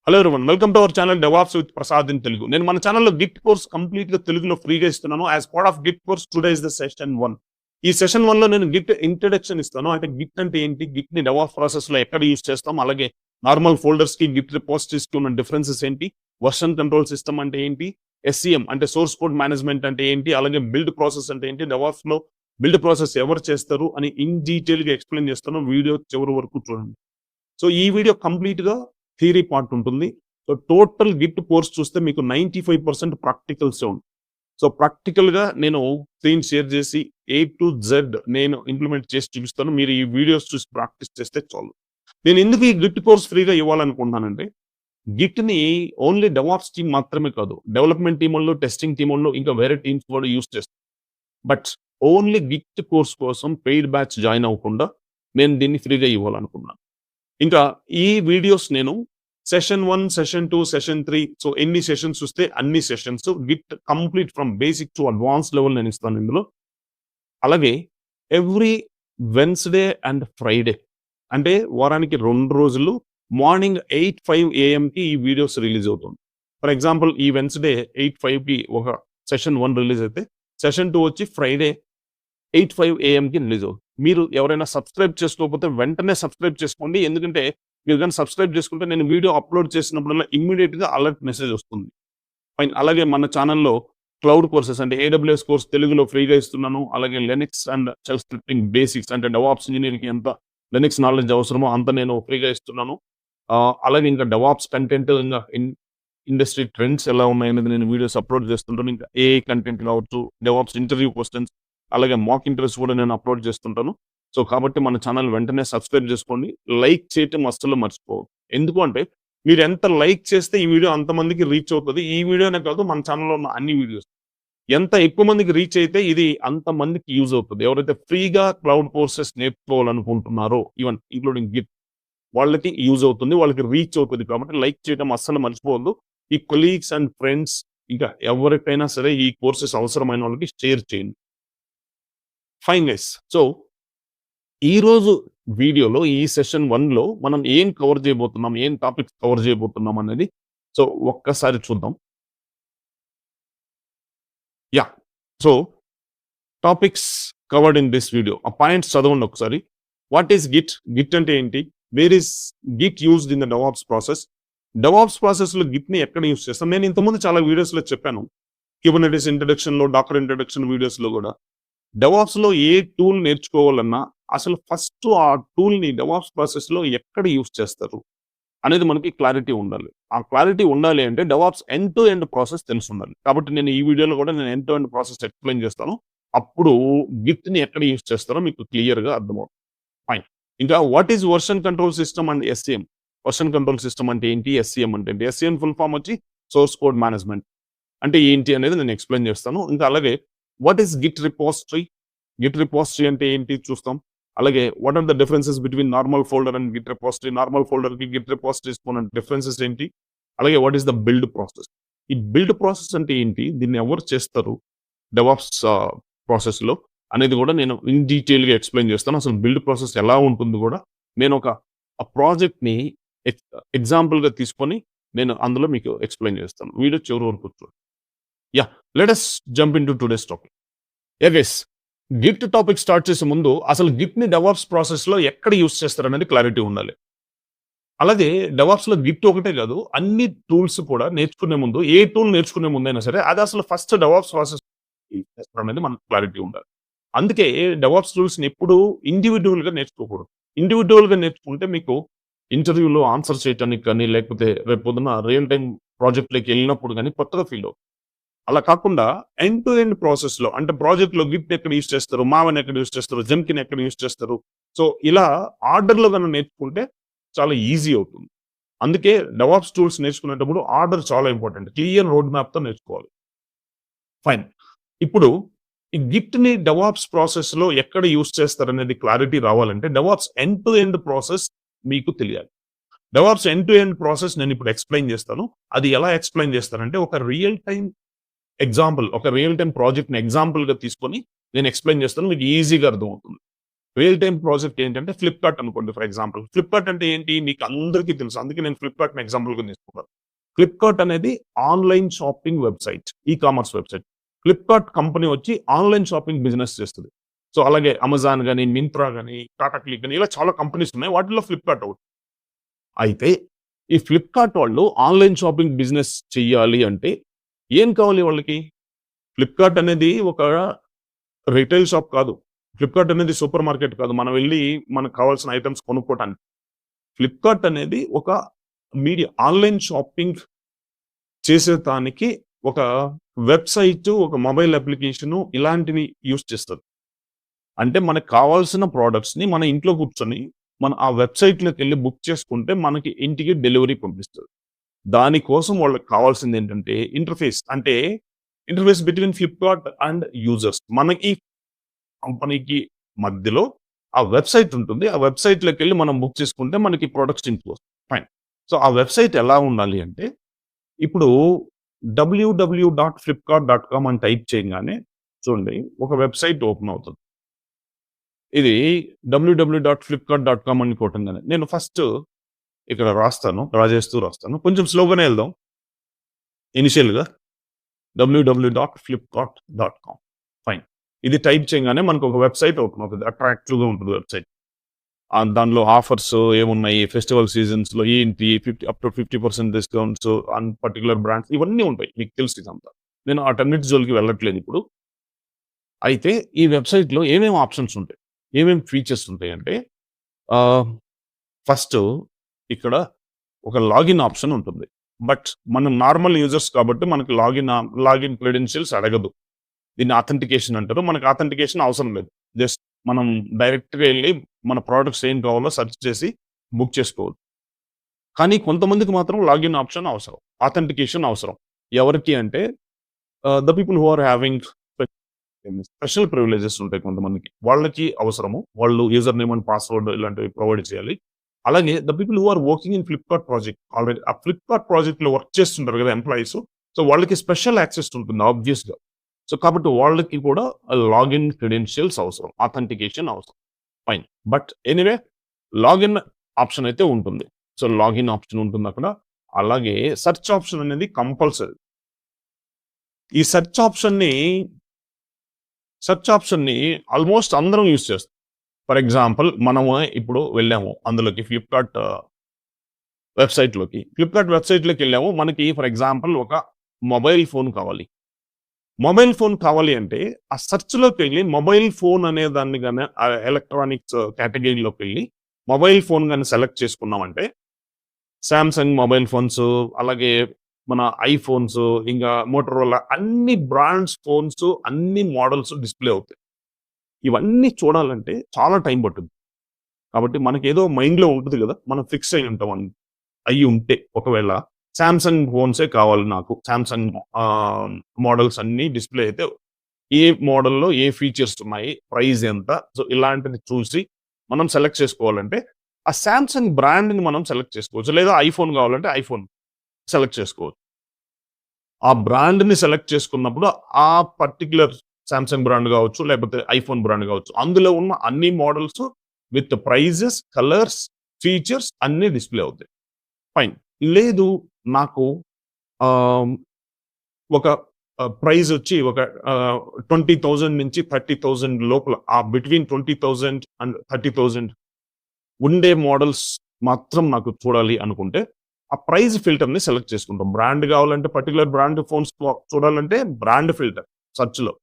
Hello everyone, welcome to our channel DevOps with Prasad in Telugu. నేను మన ఛానల్లో గిట్ కోర్స్ కంప్లీట్ గా తెలుగులో ఫ్రీగా ఇస్తున్నాను. As part of Git course today is the session 1. ఈ సెషన్ 1 లో నేను గిట్ ఇంట్రడక్షన్ ఇస్తాను. అంటే గిట్ అంటే ఏంటి, గిట్ ని డెవాప్స్ ప్రాసెస్ లో ఎక్కడ యూజ్ చేస్తాం, అలాగే నార్మల్ ఫోల్డర్స్ కి గిట్ రిపోజిటరీస్ కి ఉన్న డిఫరెన్సెస్ ఏంటి, వర్షన్ కంట్రోల్ సిస్టమ్ అంటే ఏంటి, ఎస్సిఎం అంటే సోర్స్ కోడ్ మేనేజ్మెంట్ అంటే ఏంటి, అలాగే బిల్డ్ ప్రాసెస్ అంటే ఏంటి, డెవాప్స్ లో బిల్డ్ ప్రాసెస్ ఎవరు చేస్తారు అని ఇన్ డీటెయిల్ గా ఎక్స్ప్లెయిన్ చేస్తాను. వీడియో చివరి వరకు చూడండి. సో ఈ వీడియో కంప్లీట్ గా థియరీ పార్ట్ ఉంటుంది. సో టోటల్ గిట్ కోర్స్ చూస్తే మీకు 95% ప్రాక్టికల్సే ఉంది. సో ప్రాక్టికల్ గా నేను స్క్రీన్ షేర్ చేసి A to Z నేను ఇంప్లిమెంట్ చేసి చూపిస్తాను. మీరు ఈ వీడియోస్ చూసి ప్రాక్టీస్ చేస్తే చాలు. నేను ఎందుకు ఈ గిట్ కోర్స్ ఫ్రీగా ఇవ్వాలనుకుంటున్నానంటే, గిట్ ని ఓన్లీ డెవాప్స్ టీమ్ మాత్రమే కాదు, డెవలప్మెంట్ టీమ్ వాళ్ళు, టెస్టింగ్ టీమ్ వాళ్ళు, ఇంకా వేరే టీమ్స్ కూడా యూస్ చేస్తారు. బట్ ఓన్లీ గిట్ కోర్స్ కోసం పెయిడ్ బ్యాచ్ జాయిన్ అవ్వకుండా నేను దీన్ని ఫ్రీగా ఇవ్వాలనుకున్నాను. ఇంకా ఈ వీడియోస్ నేను సెషన్ 1, సెషన్ 2, సెషన్ 3, సో ఎన్ని సెషన్స్ చూస్తే అన్ని sessions Git complete from basic to advance level నేను ఇస్తాను ఇందులో. అలాగే ఎవ్రీ వెన్స్డే అండ్ ఫ్రైడే, అంటే వారానికి 2 రోజులు మార్నింగ్ 8:05 AM ఈ వీడియోస్ రిలీజ్ అవుతుంది. ఫర్ ఎగ్జాంపుల్ ఈ వెన్స్డే 8:05 ఒక సెషన్ 1 రిలీజ్ అయితే, సెషన్ 2 వచ్చి ఫ్రైడే 8:05 AM రిలీజ్ అవుతుంది. మీరు ఎవరైనా సబ్స్క్రైబ్ చేసుకోకపోతే వెంటనే సబ్స్క్రైబ్ చేసుకోండి. ఎందుకంటే మీరు కానీ సబ్స్క్రైబ్ చేసుకుంటే నేను వీడియో అప్లోడ్ చేసినప్పుడల్లా ఇమ్మీడియట్ గా అలర్ట్ మెసేజ్ వస్తుంది. ఫైన్. అలాగే మన ఛానల్లో క్లౌడ్ కోర్సెస్ అంటే AWS కోర్స్ తెలుగులో ఫ్రీగా ఇస్తున్నాను. అలాగే Linux and shell scripting basics అంటే డెవాప్స్ ఇంజనీరింగ్ ఎంత లెనిక్స్ నాలెడ్జ్ అవసరమో అంత నేను ఫ్రీగా ఇస్తున్నాను. అలాగే ఇంకా డెవాప్స్ కంటెంట్, ఇంకా ఇండస్ట్రీ ట్రెండ్స్ ఎలా ఉన్నాయనేది నేను వీడియోస్ అప్లోడ్ చేస్తుంటాను. ఇంకా AI కంటెంట్ కావచ్చు, డెవాప్స్ ఇంటర్వ్యూ క్వశ్చన్స్, అలాగే మాక్ ఇంటర్వ్యూస్ కూడా నేను అప్లోడ్ చేస్తుంటాను. సో కాబట్టి మన ఛానల్ వెంటనే సబ్స్క్రైబ్ చేసుకోండి. లైక్ చేయటం అస్సలు మర్చిపోవద్దు. ఎందుకు అంటే మీరు ఎంత లైక్ చేస్తే ఈ వీడియో అంతమందికి రీచ్ అవుతుంది. ఈ వీడియోనే కాదు, మన ఛానల్లో ఉన్న అన్ని వీడియోస్ ఎంత ఎక్కువ మందికి రీచ్ అయితే ఇది అంతమందికి యూజ్ అవుతుంది. ఎవరైతే ఫ్రీగా క్లౌడ్ కోర్సెస్ నేర్చుకోవాలనుకుంటున్నారో, ఈవెన్ ఇంక్లూడింగ్ గిట్, వాళ్ళకి యూజ్ అవుతుంది, వాళ్ళకి రీచ్ అవుతుంది. కాబట్టి లైక్ చేయడం అస్సలు మర్చిపోవద్దు. ఈ కొలీగ్స్ అండ్ ఫ్రెండ్స్, ఇంకా ఎవరికైనా సరే ఈ కోర్సెస్ అవసరమైన వాళ్ళకి షేర్ చేయండి. Fine guys. సో ఈరోజు వీడియోలో ఈ సెషన్ 1లో మనం ఏం కవర్ చేయబోతున్నాం, ఏం టాపిక్స్ కవర్ చేయబోతున్నాం అనేది సో ఒక్కసారి చూద్దాం. Yeah. So topics covered in this video. ఆ పాయింట్స్ చదవండి ఒకసారి. వాట్ ఈస్ గిట్, గిట్ అంటే ఏంటి, where is Git used in the DevOps process, DevOps process లో గిట్ ని ఎక్కడ యూజ్ చేస్తాం. నేను ఇంతకుముందు చాలా వీడియోస్ లో చెప్పాను, క్యూబర్నెటిస్ ఇంట్రడక్షన్ లో, డాకర్ ఇంట్రడక్షన్ వీడియోస్ లో కూడా. డెవాప్స్ లో ఏ టూల్ నేర్చుకోవాలన్నా అసలు ఫస్ట్ ఆ టూల్ ని డెవాప్స్ ప్రాసెస్ లో ఎక్కడ యూజ్ చేస్తారు అనేది మనకి క్లారిటీ ఉండాలి. ఆ క్లారిటీ ఉండాలి అంటే DevOps end to end process తెలిసి ఉండాలి. కాబట్టి నేను ఈ వీడియోలో కూడా నేను end to end process explain చేస్తాను. అప్పుడు గిట్ ని ఎక్కడ యూజ్ చేస్తారో మీకు క్లియర్ గా అర్థమవుతుంది. ఫైన్. ఇంకా what is version control system and SCM. Version control system అంటే ఏంటి, ఎస్సిఎం అంటే ఏంటి. ఎస్సిఎం ఫుల్ ఫామ్ వచ్చి సోర్స్ కోడ్ మేనేజ్మెంట్ అంటే ఏంటి అనేది నేను ఎక్స్ప్లెయిన్ చేస్తాను. ఇంకా అలాగే what is Git repository, Git repository అంటే ఏంటి చూస్తాం. అలాగే what are the differences between normal folder and Git repository, normal folder కి గిట్ రిపోజిటరీస్ ఉన్న డిఫరెన్సెస్ ఏంటి. అలాగే what is the build process. ఈ బిల్డ్ ప్రాసెస్ అంటే ఏంటి, దీన్ని ఎవరు చేస్తారు డెవాప్స్ ప్రాసెస్ లో అనేది కూడా నేను ఇన్ డీటెయిల్ గా ఎక్స్ప్లెయిన్ చేస్తాను. అసలు బిల్డ్ ప్రాసెస్ ఎలా ఉంటుంది కూడా నేను ఒక ప్రాజెక్ట్ ని ఎగ్జాంపుల్ గా తీసుకొని నేను అందులో మీకు ఎక్స్ప్లెయిన్ చేస్తాను. వీడియో చివరి వరకు చూడండి. Yeah, let us jump in to today's topic. Guys, Git topic start చేసే ముందు అసలు గిట్ ని డెవాప్స్ ప్రాసెస్ లో ఎక్కడ యూజ్ చేస్తారు అనేది క్లారిటీ ఉండాలి. అలాగే డెవాప్స్ లో గిట్ ఒకటే కాదు, అన్ని టూల్స్ కూడా నేర్చుకునే ముందు, ఏ టూల్ నేర్చుకునే ముందైనా సరే అది అసలు ఫస్ట్ డెవాప్స్ ప్రాసెస్ అనేది మనకు క్లారిటీ ఉండాలి. అందుకే డెవాప్స్ టూల్స్ ని ఎప్పుడు ఇండివిజువల్ గా నేర్చుకోకూడదు. ఇండివిజువల్ గా నేర్చుకుంటే మీకు ఇంటర్వ్యూలో ఆన్సర్ చేయడానికి కానీ, లేకపోతే రేపు పొద్దున రియల్ టైం ప్రాజెక్ట్ లోకి వెళ్ళినప్పుడు కానీ కొత్తగా ఫీల్ అవుతుంది. అలా కాకుండా ఎండ్ టు ఎండ్ ప్రాసెస్ లో, అంటే ప్రాజెక్ట్ లో గిట్ ఎక్కడ యూజ్ చేస్తారు, మావన్ ఎక్కడ యూజ్ చేస్తారు, జెంకిన్ ఎక్కడ యూజ్ చేస్తారు, సో ఇలా ఆర్డర్ లో కన్నా నేర్చుకుంటే చాలా ఈజీ అవుతుంది. అందుకే డెవాప్స్ టూల్స్ నేర్చుకునేటప్పుడు ఆర్డర్ చాలా ఇంపార్టెంట్. క్లియర్ రోడ్ మ్యాప్ తో నేర్చుకోవాలి. ఫైన్. ఇప్పుడు ఈ గిట్ ని డెవాప్స్ ప్రాసెస్ లో ఎక్కడ యూజ్ చేస్తారు అనేది క్లారిటీ రావాలంటే DevOps end to end process మీకు తెలియాలి. DevOps end to end process నేను ఇప్పుడు ఎక్స్ప్లెయిన్ చేస్తాను. అది ఎలా ఎక్స్ప్లెయిన్ చేస్తానంటే ఒక రియల్ టైం ఎగ్జాంపుల్, ఒక రియల్ టైం ప్రాజెక్ట్ ని ఎగ్జాంపుల్ గా తీసుకొని నేను ఎక్స్ప్లెయిన్ చేస్తాను. మీకు ఈజీగా అర్థమవుతుంది. రియల్ టైం ప్రాజెక్ట్ ఏంటంటే ఫ్లిప్కార్ట్ అనుకోండి ఫర్ ఎగ్జాంపుల్. ఫ్లిప్కార్ట్ అంటే ఏంటి? మీకు అందరికీ తెలుసు. అందుకే నేను ఫ్లిప్కార్ట్‌ని ఎగ్జాంపుల్‌గా తీసుకున్నాను. ఫ్లిప్కార్ట్ అనేది online shopping website. Commerce website. Flipkart company వచ్చి ఆన్‌లైన్ షాపింగ్ బిజినెస్ చేస్తది. సో, అలాగే అమెజాన్ గాని, మింత్రా గాని, టాటా క్లిక్ గాని ఇలా చాలా కంపెనీస్ ఉన్నాయి. వాటిలో ఫ్లిప్కార్ట్ ఒకటి. అయితే ఈ ఫ్లిప్కార్ట్ వాళ్ళు ఆన్‌లైన్ షాపింగ్ బిజినెస్ చెయ్యాలి అంటే ఏం కావాలి వాళ్ళకి? ఫ్లిప్కార్ట్ అనేది ఒక రిటైల్ షాప్ కాదు. ఫ్లిప్కార్ట్ అనేది సూపర్ మార్కెట్ కాదు. మనం వెళ్లి మనకు కావాల్సిన ఐటెమ్స్ కొనుక్కోవటానికి. ఫ్లిప్కార్ట్ అనేది ఒక మీడియా. ఆన్‌లైన్ షాపింగ్ చేసేదానికి ఒక వెబ్‌సైటు, ఒక మొబైల్ అప్లికేషను ఇలాంటివి యూజ్ చేస్తది. అంటే మనకు కావాల్సిన ప్రొడక్ట్స్‌ని మన ఇంట్లో కూర్చొని మనం ఆ వెబ్‌సైట్‌లోకెళ్ళి బుక్ చేసుకుంటే మనకి ఇంటికి డెలివరీ పంపిస్తది. దానికోసం వాళ్ళకి కావాల్సిందేంటంటే interface between Flipkart and users. మనకి కంపెనీకి మధ్యలో ఆ వెబ్‌సైట్ ఉంటుంది. ఆ వెబ్‌సైట్‌లోకెళ్ళి మనం బుక్ చేసుకుంటే మనకి ప్రొడక్ట్స్ ఇంటికి వస్తాయి. ఫైన్. సో, ఆ వెబ్‌సైట్ ఎలా ఉండాలి అంటే ఇప్పుడు www.flipkart.com అని టైప్ చేయంగానే చూడండి ఒక వెబ్‌సైట్ ఓపెన్ అవుతది. ఇది www.flipkart.com అని కొట్టంగానే నేను ఫస్ట్ ఇక్కడ డ్రా చేస్తూ రాస్తాను. కొంచెం స్లోగానే ఎళ్దాం. ఇనిషియల్‌గా www.flipkart.com ఫైన్. ఇది టైప్ చేయంగానే మనకు ఒక వెబ్‌సైట్ ఓపెన్ అవుతది. అట్రాక్టివ్‌గా ఉంటుంది వెబ్‌సైట్. దానిలో ఆఫర్స్ ఏమున్నాయి, ఫెస్టివల్ సీజన్స్‌లో ఏంటి, up to 50% discounts on particular brands ఇవన్నీ ఉంటాయి. మీకు తెలుసు ఇదంతా. నేను ఆటన్నిటి జోలికి వెళ్ళట్లేదు ఇప్పుడు. అయితే ఈ వెబ్‌సైట్‌లో ఏమేమి ఆప్షన్స్ ఉంటాయి? ఏమేమి ఫీచర్స్ ఉంటాయంటే ఆహ్, ఫస్ట్ ఇక్కడ ఒక లాగిన్ ఆప్షన్ ఉంటుంది. బట్ మనం నార్మల్ యూజర్స్ కాబట్టి మనకు లాగిన్ క్రెడెన్షియల్స్ అడగదు. దీన్ని ఆథెంటికేషన్ అంటారు. మనకు ఆథెంటికేషన్ అవసరం లేదు. జస్ట్ మనం డైరెక్ట్‌గా ఎళ్లి మన ప్రొడక్ట్స్ ఏం కావాలో సెర్చ్ చేసి బుక్ చేసుకోవచ్చు. కానీ కొంతమందికి మాత్రం లాగిన్ ఆప్షన్ అవసరం. ఆథెంటికేషన్ అవసరం. ఎవరికి అంటే the people who are having special privileges ఉంటాయి కొంతమందికి. వాళ్ళకి అవసరము. వాళ్ళు యూజర్ నేమ్ అండ్ పాస్వర్డ్ ఇలాంటివి ప్రొవైడ్ చేయాలి. అలాగే the people who are working in Flipkart project already ఆ ఫ్లిప్‌కార్ట్ ప్రాజెక్ట్‌లో వర్క్ చేస్తుంటారు కదా ఎంప్లాయీస్. సో, వాళ్ళకి స్పెషల్ యాక్సెస్ ఉంటుంది ఆబ్వియస్‌గా. సో, కాబట్టి వాళ్ళకి కూడా లాగిన్ క్రెడెన్షియల్స్ అవసరం. ఆథెంటికేషన్ అవసరం. Fine. But anyway login option అయితే ఉంటుంది. సో, లాగిన్ ఆప్షన్ ఉంటుందక్కడ. అలాగే సెర్చ్ ఆప్షన్ అనేది కంపల్సరీ. ఈ సెర్చ్ ఆప్షన్‌ని ఆల్మోస్ట్ అందరం యూజ్ చేస్తాం. ఫర్ ఎగ్జాంపుల్ మనము ఇప్పుడు వెళ్ళాము అందులోకి ఫ్లిప్‌కార్ట్ వెబ్‌సైట్‌లోకెళ్ళాము. మనకి ఫర్ ఎగ్జాంపుల్ ఒక మొబైల్ ఫోన్ కావాలి. మొబైల్ ఫోన్ కావాలి అంటే ఆ సెర్చ్‌లోకెళ్ళి మొబైల్ ఫోన్ అనే దాన్ని గాని ఎలక్ట్రానిక్స్ కేటగరీలోకెళ్ళి మొబైల్ ఫోన్ గాని సెలెక్ట్ చేసుకున్నామంటే సామ్‌సంగ్ మొబైల్ ఫోన్స్ అలాగే మన ఐఫోన్స్ ఇంకా మోటరోలా అన్ని బ్రాండ్స్ ఫోన్స్ అన్ని మోడల్స్ డిస్‌ప్లే అవుతాయి. ఇవన్నీ చూడాలంటే చాలా టైం పట్టుద్ది. కాబట్టి మనకేదో మైండ్‌లో ఉంటది గదా! మనం ఫిక్స్ అయ్యి ఉంటాం అయ్యి ఉంటే ఒకవేళ సామ్‌సంగ్ ఫోన్సే కావాలి నాకు. సామ్‌సంగ్ మోడల్స్ అన్నీ డిస్‌ప్లే అయితే ఏ మోడల్‌లో ఏ ఫీచర్స్ ఉన్నాయి, ప్రైస్ ఎంత? సో, ఇలాంటివి చూసి మనం సెలెక్ట్ చేసుకోవాలంటే ఆ సామ్‌సంగ్ బ్రాండ్‌ని మనం సెలెక్ట్ చేసుకోవచ్చు. లేదా ఐఫోన్ కావాలంటే ఐఫోన్ సెలెక్ట్ చేసుకోవచ్చు. ఆ బ్రాండ్‌ని సెలెక్ట్ చేసుకున్నప్పుడు ఆ పర్టిక్యులర్ సామ్‌సంగ్ బ్రాండ్ గావచ్చు, లేకపోతే ఐఫోన్ బ్రాండ్ గావచ్చు. అందులో ఉన్న అన్ని models with prices, colours, features అన్నీ డిస్‌ప్లే అవుతాయి. ఫైన్. లేదు నాకు ఆహ్, ఒక ప్రైజ్ వచ్చి ఒక 20,000 నుంచి 30,000 లోపల బిట్వీన్ 20,000 అండ్ 30,000 ఉండే మోడల్స్ మాత్రం నాకు చూడాలి అనుకుంటే, ఆ ప్రైజ్ ఫిల్టర్‌ని సెలెక్ట్ చేసుకుంటాం. బ్రాండ్ కావాలంటే పర్టిక్యులర్ బ్రాండ్ ఫోన్స్ చూడాలంటే బ్రాండ్ ఫిల్టర్ సెర్చ్‌లో.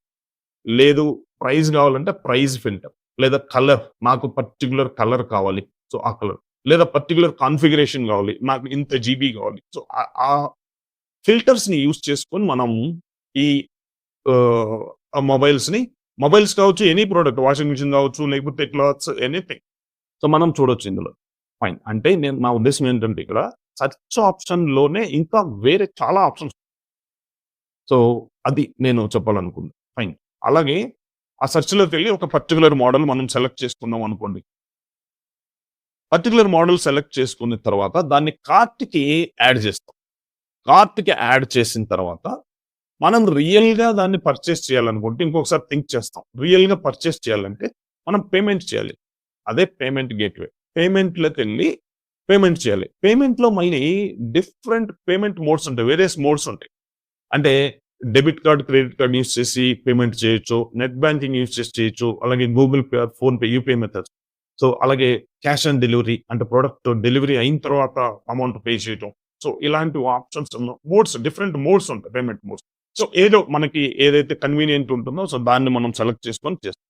లేదు ప్రైజ్ కావాలంటే ప్రైజ్ ఫిల్టర్. లేదా కలర్ నాకు పర్టిక్యులర్ కలర్ కావాలి. సో, ఆ కలర్. లేదా పర్టిక్యులర్ కాన్ఫిగరేషన్ కావాలి. నాకు ఇంత జీబీ కావాలి. సో, ఆ ఫిల్టర్స్‌ని యూజ్ చేసుకొని మనం ఈ ఆ మొబైల్స్ కావచ్చు, ఎనీ ప్రొడక్ట్ వాషింగ్ మెషిన్ కావచ్చు, లేకపోతే క్లాత్స్ ఎనీథింగ్. సో, మనం చూడొచ్చు ఇందులో. ఫైన్. అంటే నా ఉద్దేశ్యం ఏంటంటే ఇక్కడ సెర్చ్ ఆప్షన్‌లోనే ఇంకా వేరే చాలా ఆప్షన్స్. సో, అది నేను చెప్పాలనుకుంది. ఫైన్. అలాగే ఆ సెర్చ్‌లోకెళ్ళి ఒక పర్టిక్యులర్ మోడల్ మనం సెలెక్ట్ చేసుకున్నాం అనుకోండి. పర్టిక్యులర్ మోడల్ సెలెక్ట్ చేసుకున్న తర్వాత దాన్ని కార్ట్‌కి యాడ్ చేస్తాం. కార్ట్‌కి యాడ్ చేసిన తర్వాత మనం రియల్‌గా దాన్ని పర్చేస్ చేయాలనుకుంటే ఇంకొకసారి థింక్ చేస్తాం. రియల్‌గా పర్చేస్ చేయాలంటే మనం పేమెంట్ చేయాలి. అదే పేమెంట్ గేట్‌వే. పేమెంట్‌లోకెళ్ళి పేమెంట్ చేయాలి. పేమెంట్‌లో మళ్ళీ డిఫరెంట్ పేమెంట్ మోడ్స్ ఉంటాయి. వేరియస్ మోడ్స్ ఉంటాయి. అంటే debit card, credit card use చేసి పేమెంట్ చేయొచ్చు. నెట్ బ్యాంకింగ్ యూజ్ చేసి చేయొచ్చు. అలాగే Google pay, PhonePe, UPI methods. So, అలాగే క్యాష్ ఆన్ డెలివరీ అంటే ప్రొడక్ట్ డెలివరీ అయిన తర్వాత అమౌంట్ పే చేయటం. సో, ఇలాంటి ఆప్షన్స్ మోడ్స్ డిఫరెంట్ మోడ్స్ ఉంటాయి పేమెంట్ మోడ్స్. సో, ఏదో మనకి ఏదైతే కన్వీనియంట్ ఉంటుందో సో, దాన్ని మనం సెలెక్ట్ చేసుకొని చేస్తాం.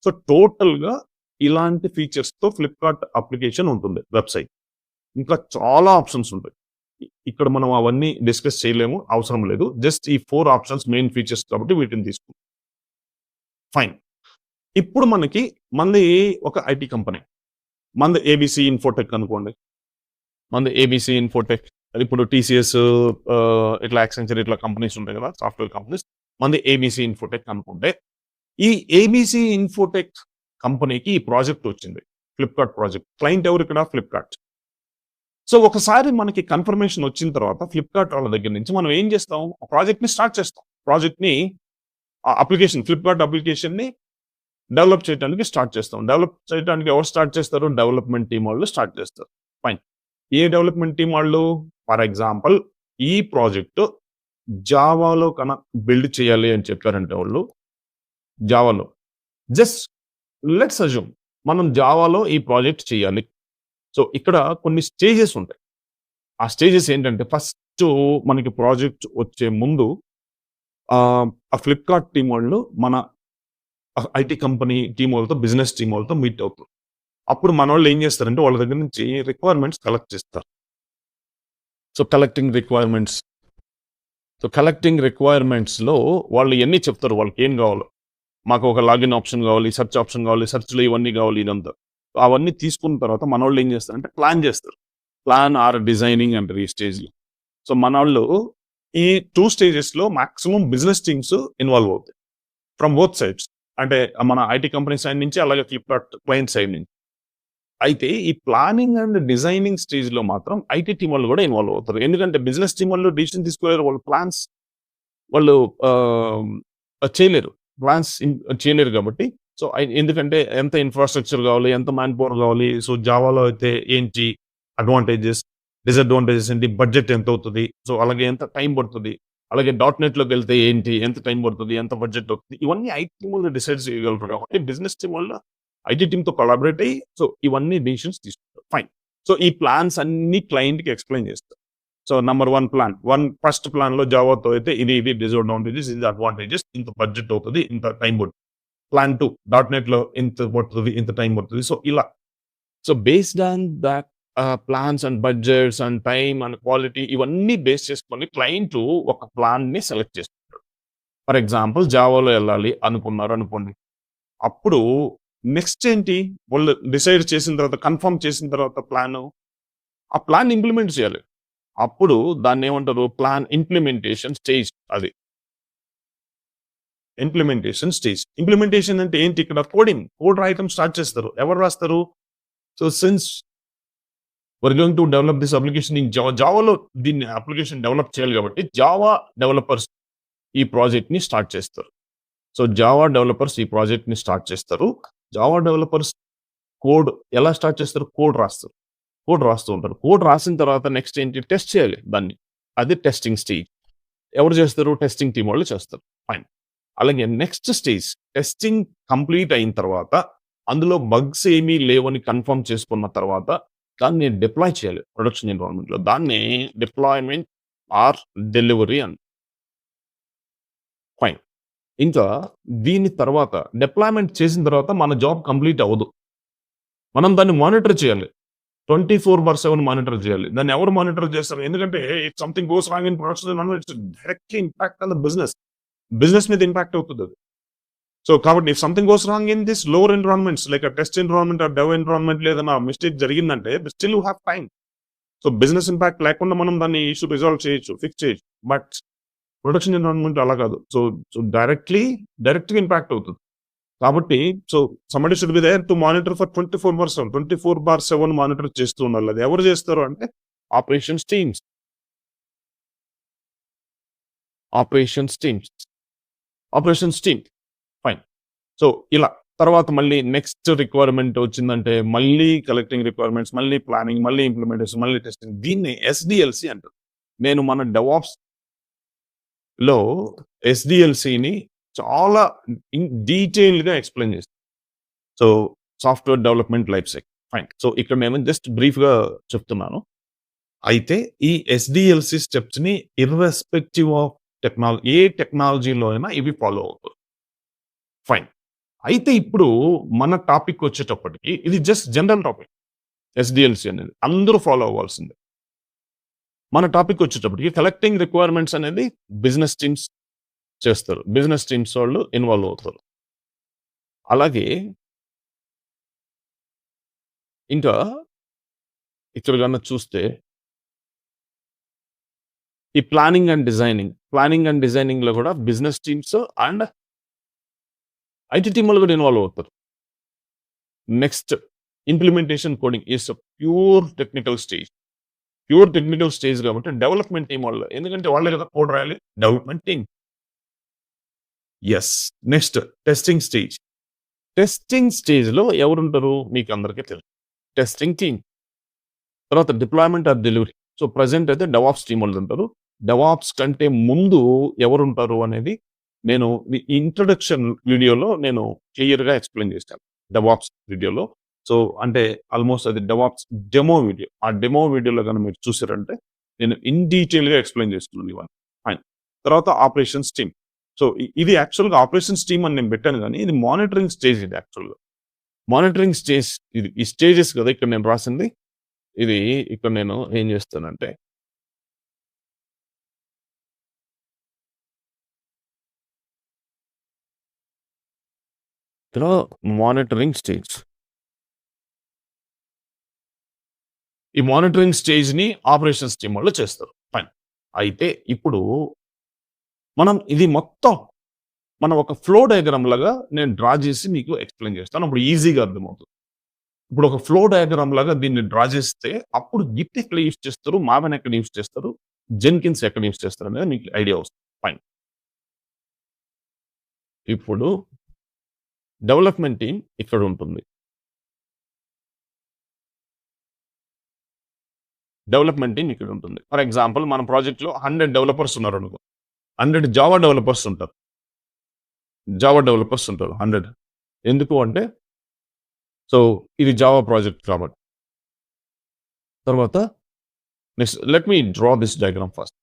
సో, టోటల్‌గా ఇలాంటి ఫీచర్స్‌తో ఫ్లిప్‌కార్ట్ అప్లికేషన్ ఉంటుంది వెబ్‌సైట్. ఇంకా చాలా ఆప్షన్స్ ఉంటాయి. ఇక్కడ మనం అవన్నీ డిస్కస్ చేయలేము. అవసరం లేదు. జస్ట్ ఈ 4 ఆప్షన్స్ మెయిన్ ఫీచర్స్ కాబట్టి వీటిని తీసుకుందాం. ఫైన్. ఇప్పుడు మనది ఒక ఐటీ కంపెనీ. మనది ఏబీసీ ఇన్ఫోటెక్ అనుకోండి. మనది ఏబీసీ ఇన్ఫోటెక్. ఇప్పుడు టీసీఎస్ ఇట్లా యాక్సెంచర్ ఇట్లా కంపెనీస్ ఉంటాయి కదా! Software companies. మనది ఏబీసీ ఇన్ఫోటెక్ అనుకుంటే, ఈ ఏబీసీ ఇన్ఫోటెక్ కంపెనీకి ఈ ప్రాజెక్ట్ వచ్చింది. Flipkart project. క్లయింట్ ఎవరు ఇక్కడ? ఫ్లిప్‌కార్ట్. సో, ఒకసారి మనకి కన్ఫర్మేషన్ వచ్చిన తర్వాత ఫ్లిప్‌కార్ట్ వాళ్ళ దగ్గర నుంచి మనం ఏం చేస్తాం? ఆ ప్రాజెక్ట్‌ని స్టార్ట్ చేస్తాం. ప్రాజెక్ట్‌ని ఫ్లిప్‌కార్ట్ అప్లికేషన్‌ని డెవలప్ చేయడానికి స్టార్ట్ చేస్తాం. డెవలప్ చేయడానికి ఎవరు స్టార్ట్ చేస్తారు? డెవలప్‌మెంట్ టీమ్ వాళ్ళు స్టార్ట్ చేస్తారు. ఫైన్. ఏ డెవలప్‌మెంట్ టీమ్ వాళ్ళు? ఫర్ ఎగ్జాంపుల్ ఈ ప్రాజెక్ట్ జావాలో బిల్డ్ చేయాలి అని చెప్పారంటే వాళ్ళు, జావాలో జస్ట్ లెట్స్ అస్యూమ్ మనం జావాలో ఈ ప్రాజెక్ట్ చేయాలి. సో, ఇక్కడ కొన్ని స్టేజెస్ ఉంటాయి. ఆ స్టేజెస్ ఏంటంటే ఫస్ట్ మనకి ప్రాజెక్ట్ వచ్చే ముందు ఆ ఫ్లిప్‌కార్ట్ టీమ్ వాళ్ళు మన ఐటీ కంపెనీ టీమ్ వాళ్ళతో, బిజినెస్ టీమ్ వాళ్ళతో మీట్ అవుతారు. అప్పుడు మనోళ్ళు ఏం చేస్తారంటే వాళ్ళ దగ్గర నుంచి రిక్వైర్మెంట్స్ కలెక్ట్ చేస్తారు. సో, కలెక్టింగ్ రిక్వైర్మెంట్స్‌లో వాళ్ళు ఎన్ని చెప్తారు వాళ్ళకి ఏం కావాలో. మాకు ఒక లాగిన్ ఆప్షన్ కావాలి, సెర్చ్ ఆప్షన్ కావాలి, సెర్చ్‌లో ఇవన్నీ కావాలి ఇదంతా. అవన్నీ తీసుకున్న తర్వాత మనోళ్ళు ఏం చేస్తారంటే ప్లాన్ చేస్తారు. ప్లాన్ ఆర్ డిజైనింగ్ అంటారు ఈ స్టేజ్‌లో. సో, మనోళ్ళు ఈ 2 స్టేజెస్‌లో మాక్సిమం బిజినెస్ టీమ్స్ ఇన్వాల్వ్ అవుతాయి. From both sides. అంటే మన ఐటీ కంపెనీ సైడ్ నుంచి అలాగే ఫ్లిప్‌కార్ట్ క్లయింట్ సైడ్ నుంచి. అయితే ఈ ప్లానింగ్ అండ్ డిజైనింగ్ స్టేజ్‌లో మాత్రం ఐటీ టీమ్ వాళ్ళు కూడా ఇన్వాల్వ్ అవుతారు. ఎందుకంటే బిజినెస్ టీమ్ వాళ్ళు డెసిషన్ తీసుకోలేరు. వాళ్ళు ఆహ్, చేయలేరు. చేయలేరు కాబట్టి సో, ఎందుకంటే ఎంత ఇన్‌ఫ్రాస్ట్రక్చర్ కావాలి, ఎంత మ్యాన్ పవర్ కావాలి. సో, జావాలో అయితే ఏంటి అడ్వాంటేజెస్, డిసడ్వాంటేజెస్ ఏంటి, బడ్జెట్ ఎంతవుతది, సో, అలాగే ఎంత టైం పడుతది. అలాగే డాట్‌నెట్‌లోకెళ్తే ఏంటి, ఎంత టైం పడుతది, ఎంత బడ్జెట్ అవుతది. ఇవన్నీ ఐటీ టీమ్ వాళ్ళు డిసైడ్ చేయగలరు కాబట్టి బిజినెస్ టీమ్ వాళ్ళు ఐటీ టీమ్‌తో కొలాబరేట్ అయ్యి సో, ఇవన్నీ డెసిషన్స్ తీసుకుంటారు. ఫైన్. సో, ఈ ప్లాన్స్ అన్నీ క్లయింట్‌కి ఎక్స్‌ప్లెయిన్ చేస్తారు. So, number 1 plan. ఫస్ట్ ప్లాన్‌లో జావాతో అయితే ఇది డిసడ్వాంటేజెస్, ఇది అడ్వాంటేజెస్, ఇంత బడ్జెట్ అవుతది, ఇంత టైం పడుతుంది. ప్లాన్ 2 డాట్‌నెట్‌లో ఇంత పడుతది, ఇంత టైం పడుతది. సో, ఇలా. So, based on that plans and budgets and time and quality ఇవన్నీ బేస్ చేసుకొని క్లయింట్ ఒక ప్లాన్‌ని సెలెక్ట్ చేసుకుంటాడు. ఫర్ ఎగ్జాంపుల్ జావాలో ఎళ్ళాలి అనుకోండి. అప్పుడు నెక్స్ట్ ఏంటి? వాళ్ళు డిసైడ్ చేసిన తర్వాత, కన్ఫర్మ్ చేసిన తర్వాత ఆ ప్లాన్ ఇంప్లిమెంట్ చేయాలి. అప్పుడు దాన్నేమంటారు? ప్లాన్ ఇంప్లిమెంటేషన్ స్టేజ్ అది. ఇంప్లిమెంటేషన్ అంటే ఏంటి ఇక్కడ? కోడ్ రాయటం స్టార్ట్ చేస్తారు. ఎవరు రాస్తారు? So, since we're going to develop this application in జావాలో దీన్ని అప్లికేషన్ డెవలప్ చేయాలి కాబట్టి జావా డెవలపర్స్ ఈ ప్రాజెక్ట్‌ని స్టార్ట్ చేస్తారు. సో, జావా డెవలపర్స్ ఈ ప్రాజెక్ట్‌ని స్టార్ట్ చేస్తారు. జావా డెవలపర్స్ కోడ్ ఎలా స్టార్ట్ చేస్తారు? కోడ్ రాస్తారు. కోడ్ రాస్తూ ఉంటారు. కోడ్ రాసిన తర్వాత నెక్స్ట్ ఏంటి? టెస్ట్ చేయాలి దాన్ని. అది టెస్టింగ్ స్టేజ్. ఎవరు చేస్తారు? టెస్టింగ్ టీమ్ వాళ్ళు చేస్తారు. ఫైన్. అలాగే నెక్స్ట్ స్టేజ్ టెస్టింగ్ కంప్లీట్ అయిన తర్వాత అందులో బగ్స్ ఏమీ లేవని కన్ఫర్మ్ చేసుకున్న తర్వాత దాన్ని డిప్లాయ్ చేయాలి ప్రొడక్షన్ ఎన్విరాన్మెంట్‌లో. దాన్నే డిప్లాయ్‌మెంట్ ఆర్ డెలివరీ అని. ఫైన్. ఇంకా దీని తర్వాత డిప్లాయ్‌మెంట్ చేసిన తర్వాత మన జాబ్ కంప్లీట్ అవ్వదు. మనం దాన్ని మానిటర్ చేయాలి. 24/7 మానిటర్ చేయాలి. దాన్ని ఎవరు మానిటర్ చేస్తారు? ఎందుకంటే if something goes wrong in production environment it's directly impact on the business. Business మీద ఇంపాక్ట్ అవుతదది. సో, కాబట్టి if something goes wrong in this lower environments like test environment or dev ఎన్విరాన్మెంట్‌లో ఏదైనా మిస్టేక్ జరిగిందంటే still you have time. So, business impact లేకుండా మనం దాన్ని issue resolve చేయొచ్చు, ఫిక్స్ చేయొచ్చు. బట్ ప్రొడక్షన్ ఎన్విరాన్మెంట్ అలా కాదు. సో డైరెక్ట్‌గా ఇంపాక్ట్ అవుతది. కాబట్టి so, somebody should be there to monitor for 24/7. 24/7 monitor చేస్తూ ఉండాలి. అది ఎవరు చేస్తారు అంటే operations teams. Operations team. Fine. So, ఇలా తర్వాత మళ్ళీ నెక్స్ట్ రిక్వైర్మెంట్ వచ్చిందంటే మళ్ళీ కలెక్టింగ్ రిక్వైర్మెంట్స్, మళ్ళీ ప్లానింగ్, మళ్ళీ ఇంప్లిమెంటేషన్, మళ్ళీ టెస్టింగ్. దీన్ని ఎస్డిఎల్సి అంటారు. నేను మన డెవాప్స్ లో ఎస్డిఎల్సిని చాలా డీటెయిల్డ్ గా ఎక్స్ప్లెయిన్ చేస్తాను. So software development life cycle. Fine. So ఇక్కడ నేను జస్ట్ బ్రీఫ్ గా చెప్తున్నాను. అయితే ఈ ఎస్డిఎల్సి స్టెప్స్ ని ఇర్రెస్పెక్టివ్ ఆఫ్ టెక్నాలజీ, ఏ టెక్నాలజీలో అయినా ఇవి ఫాలో అవుతారు. ఫైన్. అయితే ఇప్పుడు మన టాపిక్ వచ్చేటప్పటికి ఇది జస్ట్ జనరల్ టాపిక్. ఎస్డిఎల్సి అనేది అందరూ ఫాలో అవ్వాల్సిందే. మన టాపిక్ వచ్చేటప్పటికి కలెక్టింగ్ రిక్వైర్మెంట్స్ అనేది బిజినెస్ టీమ్స్ చేస్తారు. బిజినెస్ టీమ్స్ వాళ్ళు ఇన్వాల్వ్ అవుతారు. అలాగే ఇంకా ఇక్కడ కన్నా చూస్తే ఈ ప్లానింగ్ అండ్ డిజైనింగ్ లో కూడా business teams and IT team వాళ్ళు కూడా ఇన్వాల్వ్ అవుతారు. Next implementation coding is pure technical stage కాబట్టి డెవలప్మెంట్ టీమ్ వాళ్ళు, ఎందుకంటే వాళ్ళే కదా కోడ్ రాయాలి. Development team. Yes. Next testing stage లో ఎవరుంటారు మీకు అందరికీ తెలుసు, టెస్టింగ్ టీమ్. తర్వాత deployment or delivery. So present అయితే డెవాప్స్ టీమ్ వాళ్ళు ఉంటారు. డెవాప్స్ కంటే ముందు ఎవరుంటారు అనేది నేను ఇంట్రొడక్షన్ వీడియోలో నేను క్లియర్ గా ఎక్స్ప్లెయిన్ చేశాను. డెవాప్స్ వీడియోలో. సో అంటే ఆల్మోస్ట్ అది డెవాప్స్ డెమో వీడియో. ఆ డెమో వీడియోలో కానీ మీరు చూసారంటే నేను ఇన్ డీటెయిల్ గా ఎక్స్ప్లెయిన్ చేస్తున్నాను ఇవన్నీ. ఫైన్. తర్వాత ఆపరేషన్స్ టీమ్. సో ఇది యాక్చువల్గా ఆపరేషన్స్ టీమ్ అని నేను పెట్టాను, కానీ ఇది మానిటరింగ్ స్టేజ్. ఇది యాక్చువల్గా మానిటరింగ్ స్టేజ్. ఇది ఈ స్టేజెస్ కదా ఇక్కడ నేను రాసింది. ఇది ఇక్కడ నేను ఏం చేస్తానంటే ఇక్కడ మానిటరింగ్ స్టేజ్. ఈ మానిటరింగ్ స్టేజ్ ని ఆపరేషన్స్ టీమ్ వాళ్ళు చేస్తారు. ఫైన్. అయితే ఇప్పుడు మనం ఇది మొత్తం మనం ఒక ఫ్లో డయాగ్రామ్ లాగా నేను డ్రా చేసి మీకు ఎక్స్ప్లెయిన్ చేస్తాను. అప్పుడు ఈజీగా అర్థమవుతుంది. ఇప్పుడు ఒక ఫ్లో డయాగ్రామ్ లాగా దీన్ని డ్రా చేస్తే అప్పుడు గిట్ ఎక్కడ యూస్ చేస్తారు, మావెన్ ఎక్కడ యూస్ చేస్తారు, జెన్కిన్స్ ఎక్కడ యూస్ చేస్తారు అనేది మీకు ఐడియా వస్తుంది. ఫైన్. ఇప్పుడు డెవలప్మెంట్ టీమ్ ఇక్కడ ఉంటుంది. ఫర్ ఎగ్జాంపుల్ మన ప్రాజెక్ట్లో 100 డెవలపర్స్ ఉన్నారు అనుకో. 100 జావా డెవలపర్స్ ఉంటారు. 100. ఎందుకు అంటే సో ఇది జావా ప్రాజెక్ట్ కాబట్టి. తర్వాత next let me draw this diagram first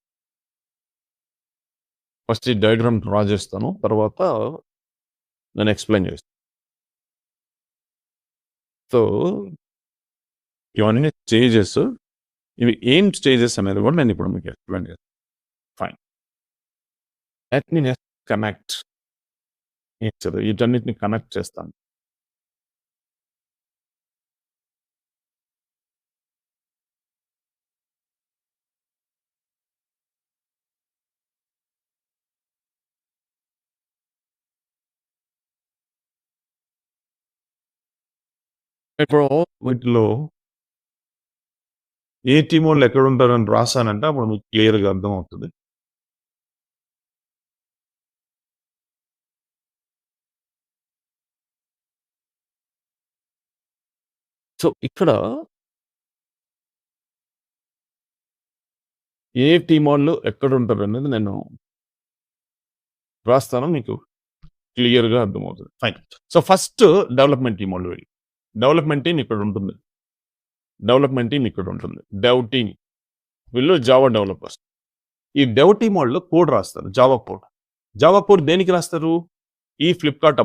ఈ డయాగ్రామ్ డ్రా చేస్తాను, తర్వాత నేను ఎక్స్ప్లెయిన్ చేస్తాను. సో ఇవన్నీ స్టేజెస్. ఇవి ఏం స్టేజెస్ అనేది కూడా నేను ఇప్పుడు మీకు ఎక్స్ప్లెయిన్ చేస్తాను. Fine. Let me next connect. వీటన్నిటిని కనెక్ట్ చేస్తాను. ఇప్పుడు వీటిలో ఏ టీం వాళ్ళు ఎక్కడ ఉంటారని రాసానంటే అప్పుడు మీకు క్లియర్గా అర్థం అవుతుంది. సో ఇక్కడ ఏ టీం వాళ్ళు ఎక్కడ ఉంటారు అనేది నేను రాస్తాను, మీకు క్లియర్గా అర్థమవుతుంది. Fine. So first development team వాళ్ళు వెళ్ళి డెవలప్మెంట్ టీం ఇక్కడ ఉంటుంది. డెవ్ టీం వీళ్ళు జావా డెవలపర్స్. ఈ డెవ్ టీం వాళ్ళు కోడ్ రాస్తారు, జావా కోడ్ దేనికి రాస్తారు? ఈ ఫ్లిప్కార్ట్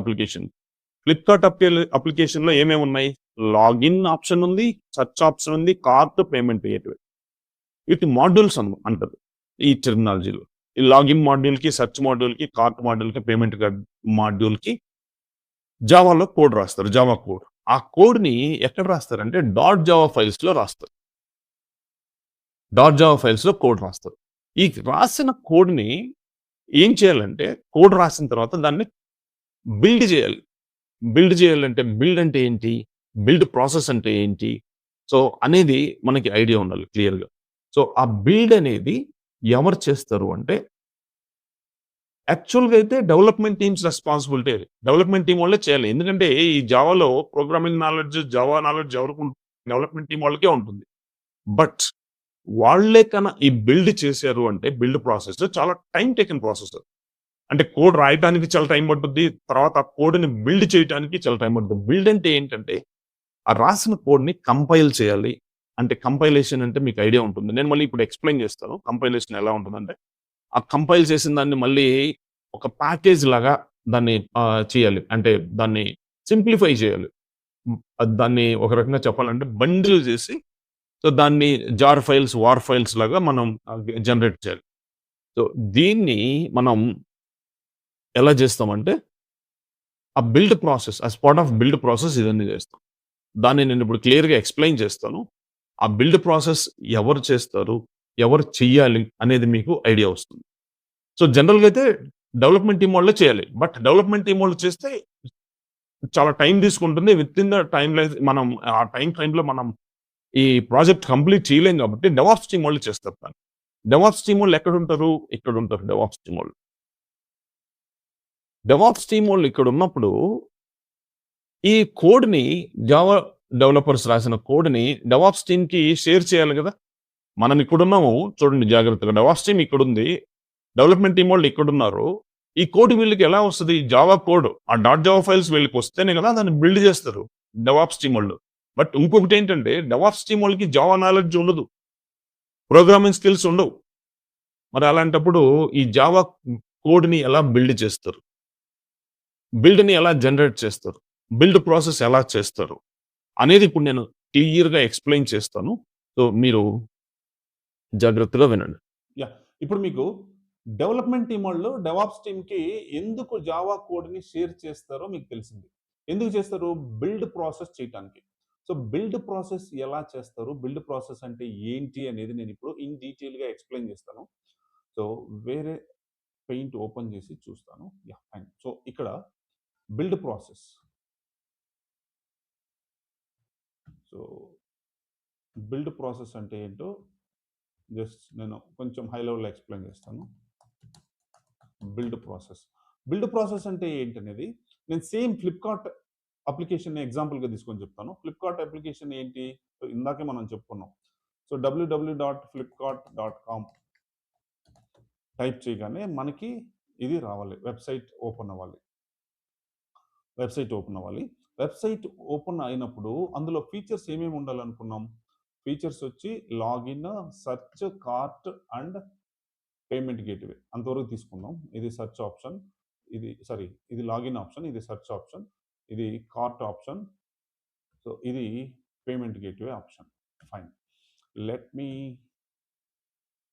అప్లికేషన్లో ఏమేమి ఉన్నాయి? లాగిన్ ఆప్షన్ ఉంది, సర్చ్ ఆప్షన్ ఉంది, కార్ట్, పేమెంట్ గేట్వే. వీటి మాడ్యూల్స్ అంటారు ఈ టెర్మినాలజీలో. ఈ లాగిన్ మాడ్యూల్కి, సర్చ్ మాడ్యూల్కి, కార్ట్ మాడ్యూల్కి, పేమెంట్ మాడ్యూల్కి జావాలో కోడ్ రాస్తారు, జావా కోడ్. ఆ కోడ్ని ఎక్కడ రాస్తారంటే .java ఫైల్స్లో రాస్తారు. .java ఫైల్స్లో కోడ్ రాస్తారు. ఈ రాసిన కోడ్ని ఏం చేయాలంటే, కోడ్ రాసిన తర్వాత దాన్ని బిల్డ్ చేయాలి. బిల్డ్ అంటే ఏంటి, బిల్డ్ ప్రాసెస్ అంటే ఏంటి, సో అనేది మనకి ఐడియా ఉండాలి క్లియర్గా. సో ఆ బిల్డ్ అనేది ఎవరు చేస్తారు అంటే యాక్చువల్‌గా అయితే డెవలప్‌మెంట్ టీమ్స్ రెస్పాన్సిబిలిటీ అది. డెవలప్‌మెంట్ టీమ్ వాళ్ళే చేయాలి. ఎందుకంటే ఈ జావాలో ప్రోగ్రామింగ్ నాలెడ్జ్, జావా నాలెడ్జ్ ఎవరికి డెవలప్‌మెంట్ టీమ్ వాళ్ళకే ఉంటుంది. బట్ వాళ్ళే ఈ బిల్డ్ చేశారు అంటే బిల్డ్ ప్రాసెస్ చాలా టైమ్ టేకెన్ ప్రాసెస్. అంటే కోడ్ రాయటానికి చాలా టైం పట్టుద్ది. తర్వాత ఆ కోడ్‌ని బిల్డ్ చేయటానికి చాలా టైం పడుతుంది. బిల్డ్ అంటే ఏంటంటే ఆ రాసిన కోడ్‌ని కంపైల్ చేయాలి. అంటే కంపైలేషన్ అంటే మీకు ఐడియా ఉంటుంది. నేను మళ్ళీ ఇప్పుడు ఎక్స్‌ప్లెయిన్ చేస్తాను. కంపైలేషన్ ఎలా ఉంటుందంటే ఆ కంపైల్ చేసిన దాన్ని మళ్ళీ ఒక ప్యాకేజ్ లాగా దాన్ని చేయాలి. అంటే దాన్ని సింప్లిఫై చేయాలి. దాన్ని ఒక రకంగా చెప్పాలంటే బండిల్ చేసి సో దాన్ని జార్ ఫైల్స్, వార్ ఫైల్స్ లాగా మనం జనరేట్ చేయాలి. సో దీన్ని మనం ఎలా చేస్తామంటే ఆ build process as part of build process ఇదన్నీ చేస్తాం. దాన్ని నేను ఇప్పుడు క్లియర్‌గా ఎక్స్‌ప్లెయిన్ చేస్తాను. ఆ బిల్డ్ ప్రాసెస్ ఎవరు చేస్తారు? ఎవరు చెయ్యాలి? అనేది మీకు ఐడియా వస్తుంది. సో జనరల్‌గా అయితే డెవలప్‌మెంట్ టీమ్ వాళ్ళే చేయాలి. బట్ డెవలప్‌మెంట్ టీమ్ వాళ్ళు చేస్తే చాలా టైం తీసుకుంటుంది. వితిన్ ద టైమ్ లైన్ మనం ఆ టైమ్ ఫ్రేమ్‌లో మనం ఈ ప్రాజెక్ట్ కంప్లీట్ చేయలేం కాబట్టి డెవాప్స్ టీమ్ వాళ్ళు చేస్తారు దాన్ని. డెవాప్స్ టీమ్ వాళ్ళు ఎక్కడుంటారు? ఇక్కడుంటారు డెవాప్స్ టీమ్ వాళ్ళు. డెవాప్స్ టీమ్ వాళ్ళు ఇక్కడున్నప్పుడు ఈ కోడ్‌ని జావా డెవలపర్స్ రాసిన కోడ్‌ని డెవాప్స్ టీమ్‌కి షేర్ చేయాలి గదా! మనం ఇక్కడున్నాము చూడండి జాగ్రత్తగా. డెవాప్స్ టీమ్ ఇక్కడుంది. డెవలప్‌మెంట్ టీమ్ వాళ్ళు ఇక్కడున్నారు. ఈ కోడ్ వీళ్ళకి ఎలా వస్తది? జావా కోడ్ ఆ డాట్ జావా ఫైల్స్ వీళ్ళకి వస్తేనే గదా! దాన్ని బిల్డ్ చేస్తారు డెవాప్స్ టీమ్ వాళ్ళు. బట్ ఇంకొకటేంటంటే డెవాప్స్ టీమ్ వాళ్ళకి జావా నాలెడ్జ్ ఉండదు. ప్రోగ్రామింగ్ స్కిల్స్ ఉండవు. మరి అలాంటప్పుడు ఈ జావా కోడ్‌ని ఎలా బిల్డ్ చేస్తారు? బిల్డ్‌ని ఎలా జనరేట్ చేస్తారు? బిల్డ్ ప్రాసెస్ ఎలా చేస్తారు? అనేది ఇప్పుడు నేను క్లియర్‌గా ఎక్స్‌ప్లెయిన్ చేస్తాను. సో, మీరు జాగ్రత్తగా వినండి. యాహ్! ఇప్పుడు మీకు డెవలప్‌మెంట్ టీమోళ్ళు డెవాప్స్ టీమ్‌కి ఎందుకు జావా కోడ్‌ని షేర్ చేస్తారో మీకు తెలిసింది. ఎందుకు చేస్తారు? బిల్డ్ ప్రాసెస్ చేయటానికి. సో, బిల్డ్ ప్రాసెస్ ఎలా చేస్తారు? బిల్డ్ ప్రాసెస్ అంటే ఏంటి అనేది నేనిప్పుడు ఇన్ డీటెయిల్‌గా ఎక్స్‌ప్లెయిన్ చేస్తాను. సో, వేరే పెయింట్ ఓపెన్ చేసి చూస్తాను. యాహ్! ఫైన్. సో, ఇక్కడ build process. So, build process అంటే ఏంటో జస్ట్ నేను కొంచెం హై లెవెల్‌లో ఎక్స్‌ప్లెయిన్ చేస్తాను. Build process. బిల్డ్ ప్రాసెస్ అంటే ఏంటనేది నేను సేమ్ ఫ్లిప్‌కార్ట్ అప్లికేషన్‌ని ఎగ్జాంపుల్‌గా తీసుకొని చెప్తాను. ఫ్లిప్‌కార్ట్ అప్లికేషన్ ఏంటి? ఇందాకే మనం చెప్పుకున్నాం. సో, www.flipkart.com టైప్ చేయగానే మనకి ఇది రావాలి. వెబ్‌సైట్ ఓపెన్ అవ్వాలి. వెబ్‌సైట్ ఓపెన్ అవ్వాలి. వెబ్‌సైట్ ఓపెన్ అయినప్పుడు అందులో ఫీచర్స్ ఏమేమి ఉండాలనుకున్నాం? ఫీచర్స్ వచ్చి login, search, cart and payment gateway అంతవరకు తీసుకుందాం. ఇది సెర్చ్ ఆప్షన్. ఇది లాగిన్ ఆప్షన్. ఇది సెర్చ్ ఆప్షన్. ఇది కార్ట్ ఆప్షన్. సో, ఇది payment gateway option. Fine. Let me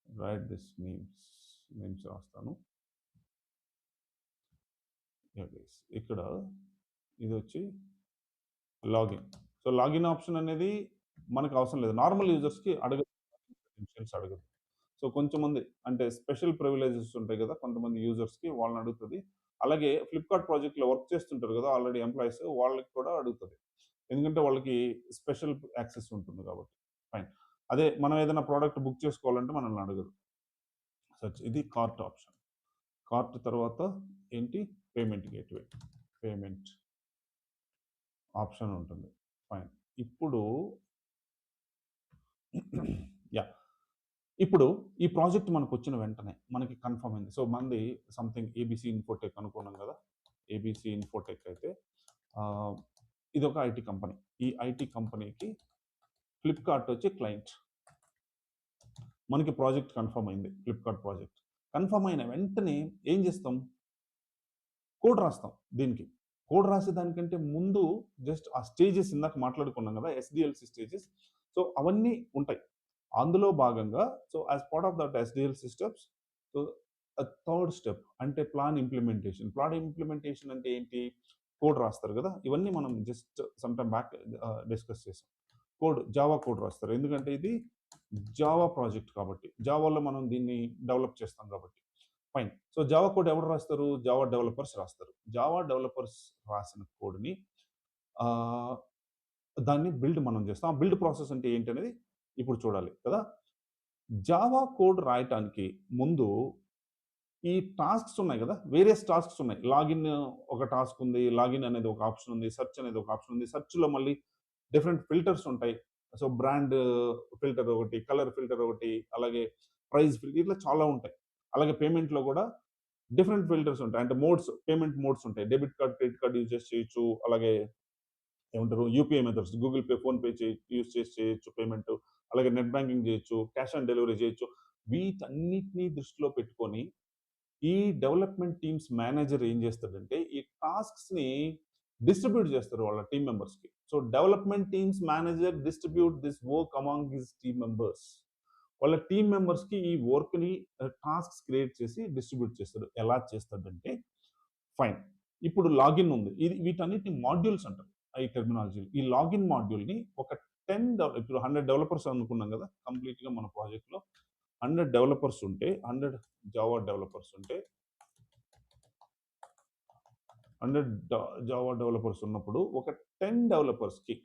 right this names రాస్తాను. ఇక్కడ ఇదొచ్చి లాగిన్. సో, లాగిన్ ఆప్షన్ అనేది మనకు అవసరం లేదు. నార్మల్ యూజర్స్‌కి అడగదు. అడగదు. సో, కొంచెంమంది అంటే స్పెషల్ ప్రివిలేజెస్ ఉంటాయి కదా! కొంతమంది యూజర్స్‌కి వాళ్ళని అడుగుతది. అలాగే ఫ్లిప్‌కార్ట్ ప్రాజెక్ట్‌లో వర్క్ చేస్తుంటారు కదా! ఆల్రెడీ ఎంప్లాయీస్ వాళ్ళకి కూడా అడుగుతది. ఎందుకంటే వాళ్ళకి స్పెషల్ యాక్సెస్ ఉంటుంది కాబట్టి. ఫైన్. అదే మనం ఏదైనా ప్రోడక్ట్ బుక్ చేసుకోవాలంటే మనల్ని అడగదు. ఇది కార్ట్ ఆప్షన్. కార్ట్ తర్వాత ఏంటి? Payment gateway. పేమెంట్ ఆప్షన్ ఉంటుంది. ఫైన్. ఇప్పుడు యాహ్! ఇప్పుడు ఈ ప్రాజెక్ట్ మనకొచ్చిన వెంటనే మనకి కన్ఫర్మ్ అయింది. సో, మనది సంథింగ్ ఏబీసీ ఇన్ఫోటెక్ అనుకున్నాం కదా! ఏబీసీ ఇన్ఫోటెక్ అయితే ఆహ్, ఇదొక ఐటీ కంపెనీ. ఈ ఐటీ కంపెనీకి ఫ్లిప్‌కార్ట్ వచ్చి క్లయింట్. మనకి ప్రాజెక్ట్ కన్ఫర్మ్ అయింది. Flipkart project. కన్ఫర్మ్ అయిన వెంటనే ఏం చేస్తాం? కోడ్ రాస్తాం దీనికి. కోడ్ రాసేదానికంటే ముందు జస్ట్ ఆ స్టేజెస్ ఇందాక మాట్లాడుకున్నాం కదా! SDLC stages. సో, అవన్నీ ఉంటాయి. అందులో భాగంగా so, as part of that SDLC steps so, third step అంటే ప్లాన్ ఇంప్లిమెంటేషన్. ప్లాన్ ఇంప్లిమెంటేషన్ అంటే ఏంటి? కోడ్ రాస్తారు కదా! ఇవన్నీ మనం just some time back discuss చేసాం. జావా కోడ్ రాస్తారు. ఎందుకంటే ఇది జావా ప్రాజెక్ట్ కాబట్టి. జావాలో మనం దీన్ని డెవలప్ చేస్తాం కాబట్టి. ఫైన్. సో, జావా కోడ్ ఎవరు రాస్తారు? జావా డెవలపర్స్ రాస్తారు. జావా డెవలపర్స్ రాసిన కోడ్‌ని ఆహ్, దాన్ని బిల్డ్ మనం చేస్తాం. ఆ బిల్డ్ ప్రాసెస్ అంటే ఏంటనేది ఇప్పుడు చూడాలి కదా! జావా కోడ్ రాయటానికి ముందు ఈ టాస్క్స్ ఉన్నాయి కదా, వేరియస్ టాస్క్స్ ఉన్నాయి. లాగిన్ ఒక టాస్క్ ఉంది, లాగిన్ అనేది ఒక ఆప్షన్ ఉంది, సెర్చ్ అనేది ఒక ఆప్షన్ ఉంది. సెర్చ్‌లో మళ్ళీ డిఫరెంట్ ఫిల్టర్స్ ఉంటాయి. సో, బ్రాండ్ ఫిల్టర్ ఒకటి, కలర్ ఫిల్టర్ ఒకటి, అలాగే ప్రైస్ ఫిల్టర్ ఇట్లా చాలా ఉంటాయి. అలాగే పేమెంట్‌లో కూడా డిఫరెంట్ ఫిల్టర్స్ ఉంటాయి. అంటే మోడ్స్, పేమెంట్ మోడ్స్ ఉంటాయి. Debit card, credit card use చేసి చేయొచ్చు. అలాగే ఏమంటారు UPI methods, Google pay, PhonePe use చేసి చేయొచ్చు పేమెంట్. అలాగే నెట్ బ్యాంకింగ్ చేయొచ్చు, క్యాష్ ఆన్ డెలివరీ చేయొచ్చు. వీటన్నిటిని దృష్టిలో పెట్టుకొని ఈ డెవలప్మెంట్ టీమ్స్ మేనేజర్ ఏం చేస్తాడంటే ఈ టాస్క్స్ని డిస్ట్రిబ్యూట్ చేస్తారు వాళ్ళ టీమ్ మెంబర్స్కి. So development teams manager distribute this work among his team members. వాళ్ళ టీమ్ మెంబర్స్కి ఈ వర్క్ని టాస్క్స్ క్రియేట్ చేసి డిస్ట్రిబ్యూట్ చేస్తాడు. ఎలా చేస్తాడంటే ఫైన్, ఇప్పుడు లాగిన్ ఉంది, ఇది వీటన్నిటిని మాడ్యూల్స్ అంటారు ఈ టెర్మినాలజీలు. ఈ లాగిన్ మాడ్యూల్ని ఒక 10 ఇప్పుడు 100 డెవలపర్స్ అనుకున్నాం కదా కంప్లీట్గా మన ప్రాజెక్ట్లో. 100 డెవలపర్స్ ఉంటే, 100 జావా డెవలపర్స్ ఉంటే, 100 జావా డెవలపర్స్ ఉన్నప్పుడు ఒక 10 డెవలపర్స్కి,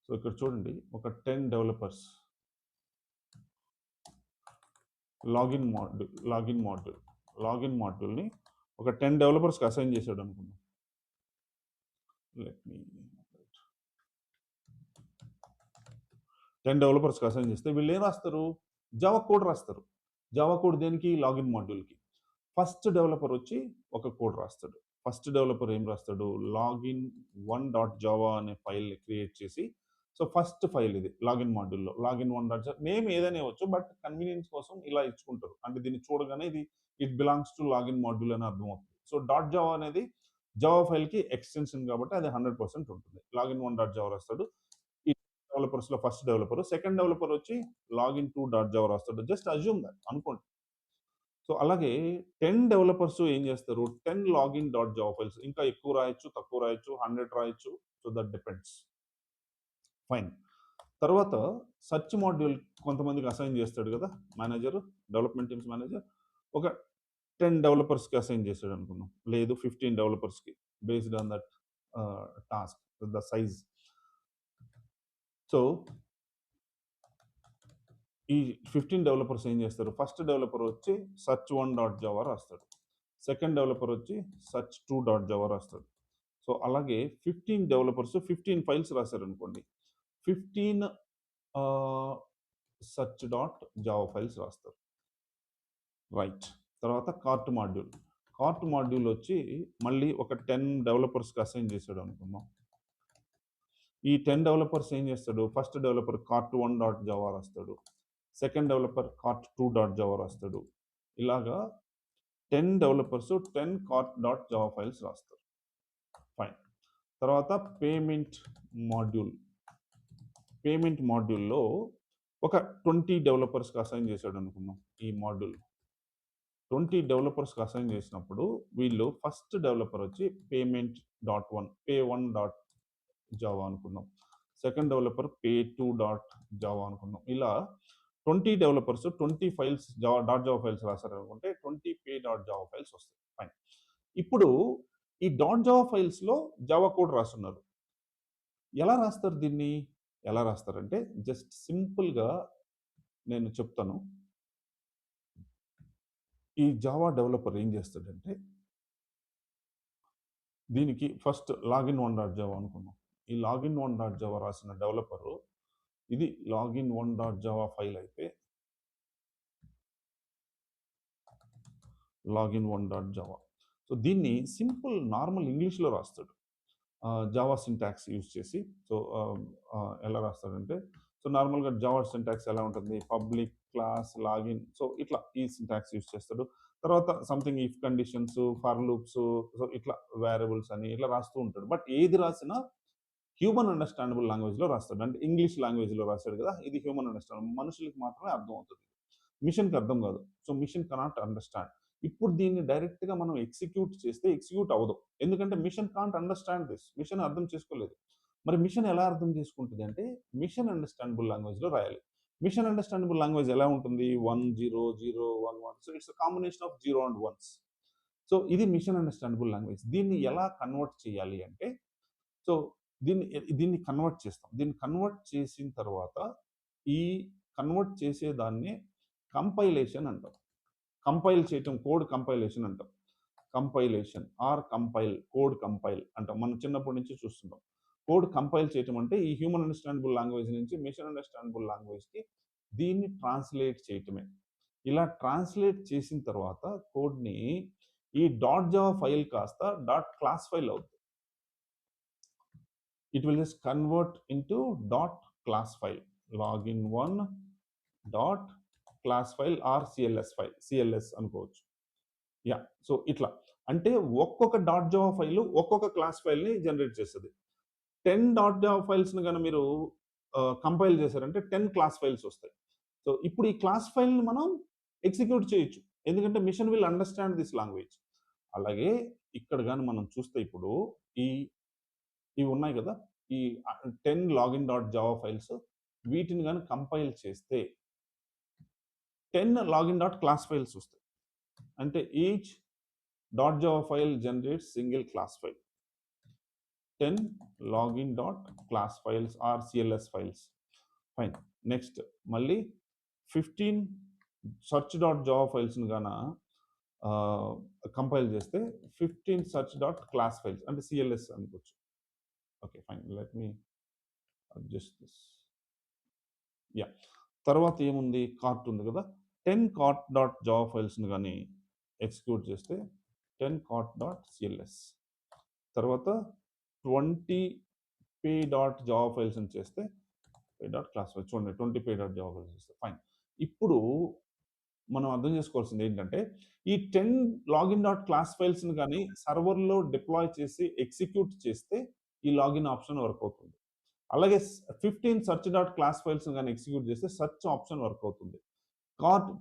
సో ఇక్కడ చూడండి, ఒక 10 డెవలపర్స్ లాగిన్ మాడ్యూల్ని ఒక 10 డెవలపర్స్కి అసైన్ చేశాడు అనుకున్నాం. లెట్ మీ 10 డెవలపర్స్కి అసైన్ చేస్తే వీళ్ళు ఏం రాస్తారు? జావా కోడ్ రాస్తారు. జావా కోడ్ దేనికి? లాగిన్ మాడ్యూల్కి. ఫస్ట్ డెవలపర్ వచ్చి ఒక కోడ్ రాస్తాడు. ఫస్ట్ డెవలపర్ ఏం రాస్తాడు? లాగిన్ 1.java అనే ఫైల్ క్రియేట్ చేసి, సో ఫస్ట్ ఫైల్ ఇది లాగిన్ మాడ్యూల్లో లాగిన్ 1.java నేమ్ ఏదైనా ఇవ్వచ్చు, బట్ కన్వీనియన్స్ కోసం ఇలా ఇచ్చుకుంటారు. అంటే దీన్ని చూడగానే ఇది it belongs to login module అని అర్థమవుతుంది. సో .java అనేది జావా ఫైల్కి ఎక్స్టెన్షన్ కాబట్టి అది 100% ఉంటుంది. లాగిన్ 1.java రాస్తాడు. ఈ డెవలపర్స్లో ఫస్ట్ డెవలపర్, సెకండ్ డెవలపర్ వచ్చి లాగిన్ 2.java రాస్తాడు. జస్ట్ అజ్యూమ్ దట్, అనుకోండి. సో అలాగే 10 డెవలపర్స్ ఏం చేస్తారు? 10 లాగిన్ .java ఫైల్స్, ఇంకా ఎక్కువ రాయొచ్చు, తక్కువ రాయొచ్చు, 100 రాయొచ్చు. So that depends. ఫైన్. తర్వాత సెర్చ్ మాడ్యూల్ కొంతమందికి అసైన్ చేస్తాడు కదా మేనేజర్, డెవలప్మెంట్ టీమ్స్ మేనేజర్. ఒక 10 డెవలపర్స్కి అసైన్ చేశాడు అనుకున్నాం, లేదు 15 డెవలపర్స్కి, based on that task, the size. So ఈ 15 డెవలపర్స్ ఏం చేస్తారు? ఫస్ట్ డెవలపర్ వచ్చి search 1.java రాస్తాడు. సెకండ్ డెవలపర్ వచ్చి search 2.java రాస్తాడు. సో అలాగే 15 డెవలపర్స్ 15 ఫైల్స్ రాశారు అనుకోండి, 15 search.java ఫైల్స్ రాస్తారు. రైట్. తర్వాత కార్ట్ మాడ్యూల్ వచ్చి మళ్ళీ ఒక 10 డెవలపర్స్కి అసైన్ చేశాడు అనుకుందాం. ఈ 10 డెవలపర్స్ ఏం చేస్తాడు? ఫస్ట్ డెవలపర్ కార్ట్ 1.java రాస్తాడు. సెకండ్ డెవలపర్ కార్ట్ 2.java రాస్తాడు. ఇలాగా 10 డెవలపర్స్ 10 cart.java ఫైల్స్ రాస్తారు. ఫైన్. తర్వాత పేమెంట్ మాడ్యూల్లో ఒక 20 డెవలపర్స్కి అసైన్ చేశాడు అనుకున్నాం. ఈ మాడ్యూల్ 20 డెవలపర్స్కి అసైన్ చేసినప్పుడు వీళ్ళు ఫస్ట్ డెవలపర్ వచ్చి pay1.java అనుకుందాం. సెకండ్ డెవలపర్ pay2.java అనుకుందాం. ఇలా 20 డెవలపర్స్ 20 ఫైల్స్ .java ఫైల్స్ రాశారు అనుకుంటే 20 pay.java ఫైల్స్ వస్తాయి. ఫైన్. ఇప్పుడు ఈ .java ఫైల్స్లో జావా కోడ్ రాస్తున్నారు. ఎలా రాస్తారు దీన్ని? ఎలా రాస్తారంటే జస్ట్ సింపుల్గా నేను చెప్తాను. ఈ జావా డెవలపర్ ఏం చేస్తాడంటే, దీనికి ఫస్ట్ లాగిన్ 1.java అనుకున్నాం. ఈ లాగిన్ 1.java రాసిన డెవలపరు, ఇది లాగిన్ 1.java ఫైల్ అయితే లాగిన్ 1.java. సో దీన్ని సింపుల్ నార్మల్ ఇంగ్లీష్లో రాస్తాడు, జావా సింటాక్స్ యూజ్ చేసి. సో ఎలా రాస్తాడంటే, సో నార్మల్గా జావా సింటాక్స్ ఎలా ఉంటుంది? పబ్లిక్ క్లాస్ లాగిన్, సో ఇట్లా ఈ సింటాక్స్ యూజ్ చేస్తాడు. తర్వాత something if conditions, for loops, so ఇట్లా వేరియబుల్స్ అని ఇట్లా రాస్తూ ఉంటాడు. బట్ ఏది రాసినా హ్యూమన్ అండర్స్టాండబుల్ లాంగ్వేజ్లో రాస్తాడు. అంటే ఇంగ్లీష్ లాంగ్వేజ్లో రాస్తాడు కదా, ఇది హ్యూమన్ అండర్స్టాండబుల్, మనుషులకి మాత్రమే అర్థం అవుతుంది, మిషన్కి అర్థం కాదు. So machine cannot understand. ఇప్పుడు దీన్ని డైరెక్ట్గా మనం ఎగ్జిక్యూట్ చేస్తే ఎగ్జిక్యూట్ అవ్వదు, ఎందుకంటే machine can't understand this. Machine అర్థం చేసుకోలేదు. మరి మిషన్ ఎలా అర్థం చేసుకుంటుంది అంటే మిషన్ అండర్స్టాండబుల్ లాంగ్వేజ్లో రాయాలి. మిషన్ అండర్స్టాండబుల్ లాంగ్వేజ్ ఎలా ఉంటుంది? 1 0 0 1 1. So it's combination of 0 and 1s. So ఇది మిషన్ అండర్స్టాండబుల్ లాంగ్వేజ్. దీన్ని ఎలా కన్వర్ట్ చేయాలి అంటే, సో దీన్ని కన్వర్ట్ చేస్తాం. దీన్ని కన్వర్ట్ చేసిన తర్వాత ఈ కన్వర్ట్ చేసేదాన్ని కంపైలేషన్ అంటాం. కంపైల్ చేయటం కోడ్ కంపైలేషన్ అంటాం. Compilation or compile, code compile అంటాం. మనం చిన్నప్పటి నుంచి చూస్తుంటాం. కోడ్ కంపైల్ చేయటం అంటే ఈ హ్యూమన్ అండర్స్టాండబుల్ లాంగ్వేజ్ నుంచి మెషిన్ అండర్స్టాండబుల్ లాంగ్వేజ్కి దీన్ని ట్రాన్స్లేట్ చేయటమే. ఇలా ట్రాన్స్లేట్ చేసిన తర్వాత కోడ్ని ఈ డాట్ జావా ఫైల్ కాస్త డాట్ క్లాస్ ఫైల్ అవుతుంది. It will just convert into dot class file, login1 dot class file or cls file, cls అనుకోవచ్చు. యా, సో ఇట్లా అంటే ఒక్కొక్క డాట్ జావా ఫైల్ ఒక్కొక్క క్లాస్ ఫైల్ని జనరేట్ చేస్తుంది. 10 డాట్ జావా ఫైల్స్ని కనుక మీరు కంపైల్ చేశారంటే 10 క్లాస్ ఫైల్స్ వస్తాయి. సో ఇప్పుడు ఈ క్లాస్ ఫైల్ని మనం ఎగ్జిక్యూట్ చేయొచ్చు, ఎందుకంటే machine will understand this language. అలాగే ఇక్కడ కానీ మనం చూస్తే ఇప్పుడు ఇవి ఉన్నాయి కదా, ఈ 10 లాగిన్ డాట్ జావా ఫైల్స్, వీటిని కానీ కంపైల్ చేస్తే 10 లాగిన్ డాట్ క్లాస్ ఫైల్స్ వస్తాయి. అంటే each dot Java file generates single class file. 10 login dot class files or CLS files. Fine. Next మళ్ళీ 15 సెర్చ్ డాట్ జావా ఫైల్స్ని గాన కంపైల్ చేస్తే 15 సెర్చ్ డాట్ క్లాస్ ఫైల్స్ అంటే cls అనుకోవచ్చు. Okay fine, let me adjust this. Yeah, తర్వాత ఏముంది, cart ఉంది కదా, 10 cart dot Java ఫైల్స్ని కానీ ఎగ్జిక్యూట్ చేస్తే 10 కార్ట్ డాట్ సిఎల్ఎస్. తర్వాత 20 పే డాట్ జావా ఫైల్స్ని చేస్తే పే డాట్ క్లాస్ ఫైల్స్. చూడండి, 20 పే డాట్ జావా ఫైల్స్ చేస్తే ఫైన్. ఇప్పుడు మనం అర్థం చేసుకోవాల్సింది ఏంటంటే ఈ 10 లాగిన్ డాట్ క్లాస్ ఫైల్స్ని కానీ సర్వర్లో డిప్లాయ్ చేసి ఎగ్జిక్యూట్ చేస్తే ఈ లాగిన్ ఆప్షన్ వర్క్ అవుతుంది. అలాగే 15 సెర్చ్ డాట్ క్లాస్ ఫైల్స్ని కానీ ఎగ్జిక్యూట్ చేస్తే సెర్చ్ ఆప్షన్ వర్క్ అవుతుంది.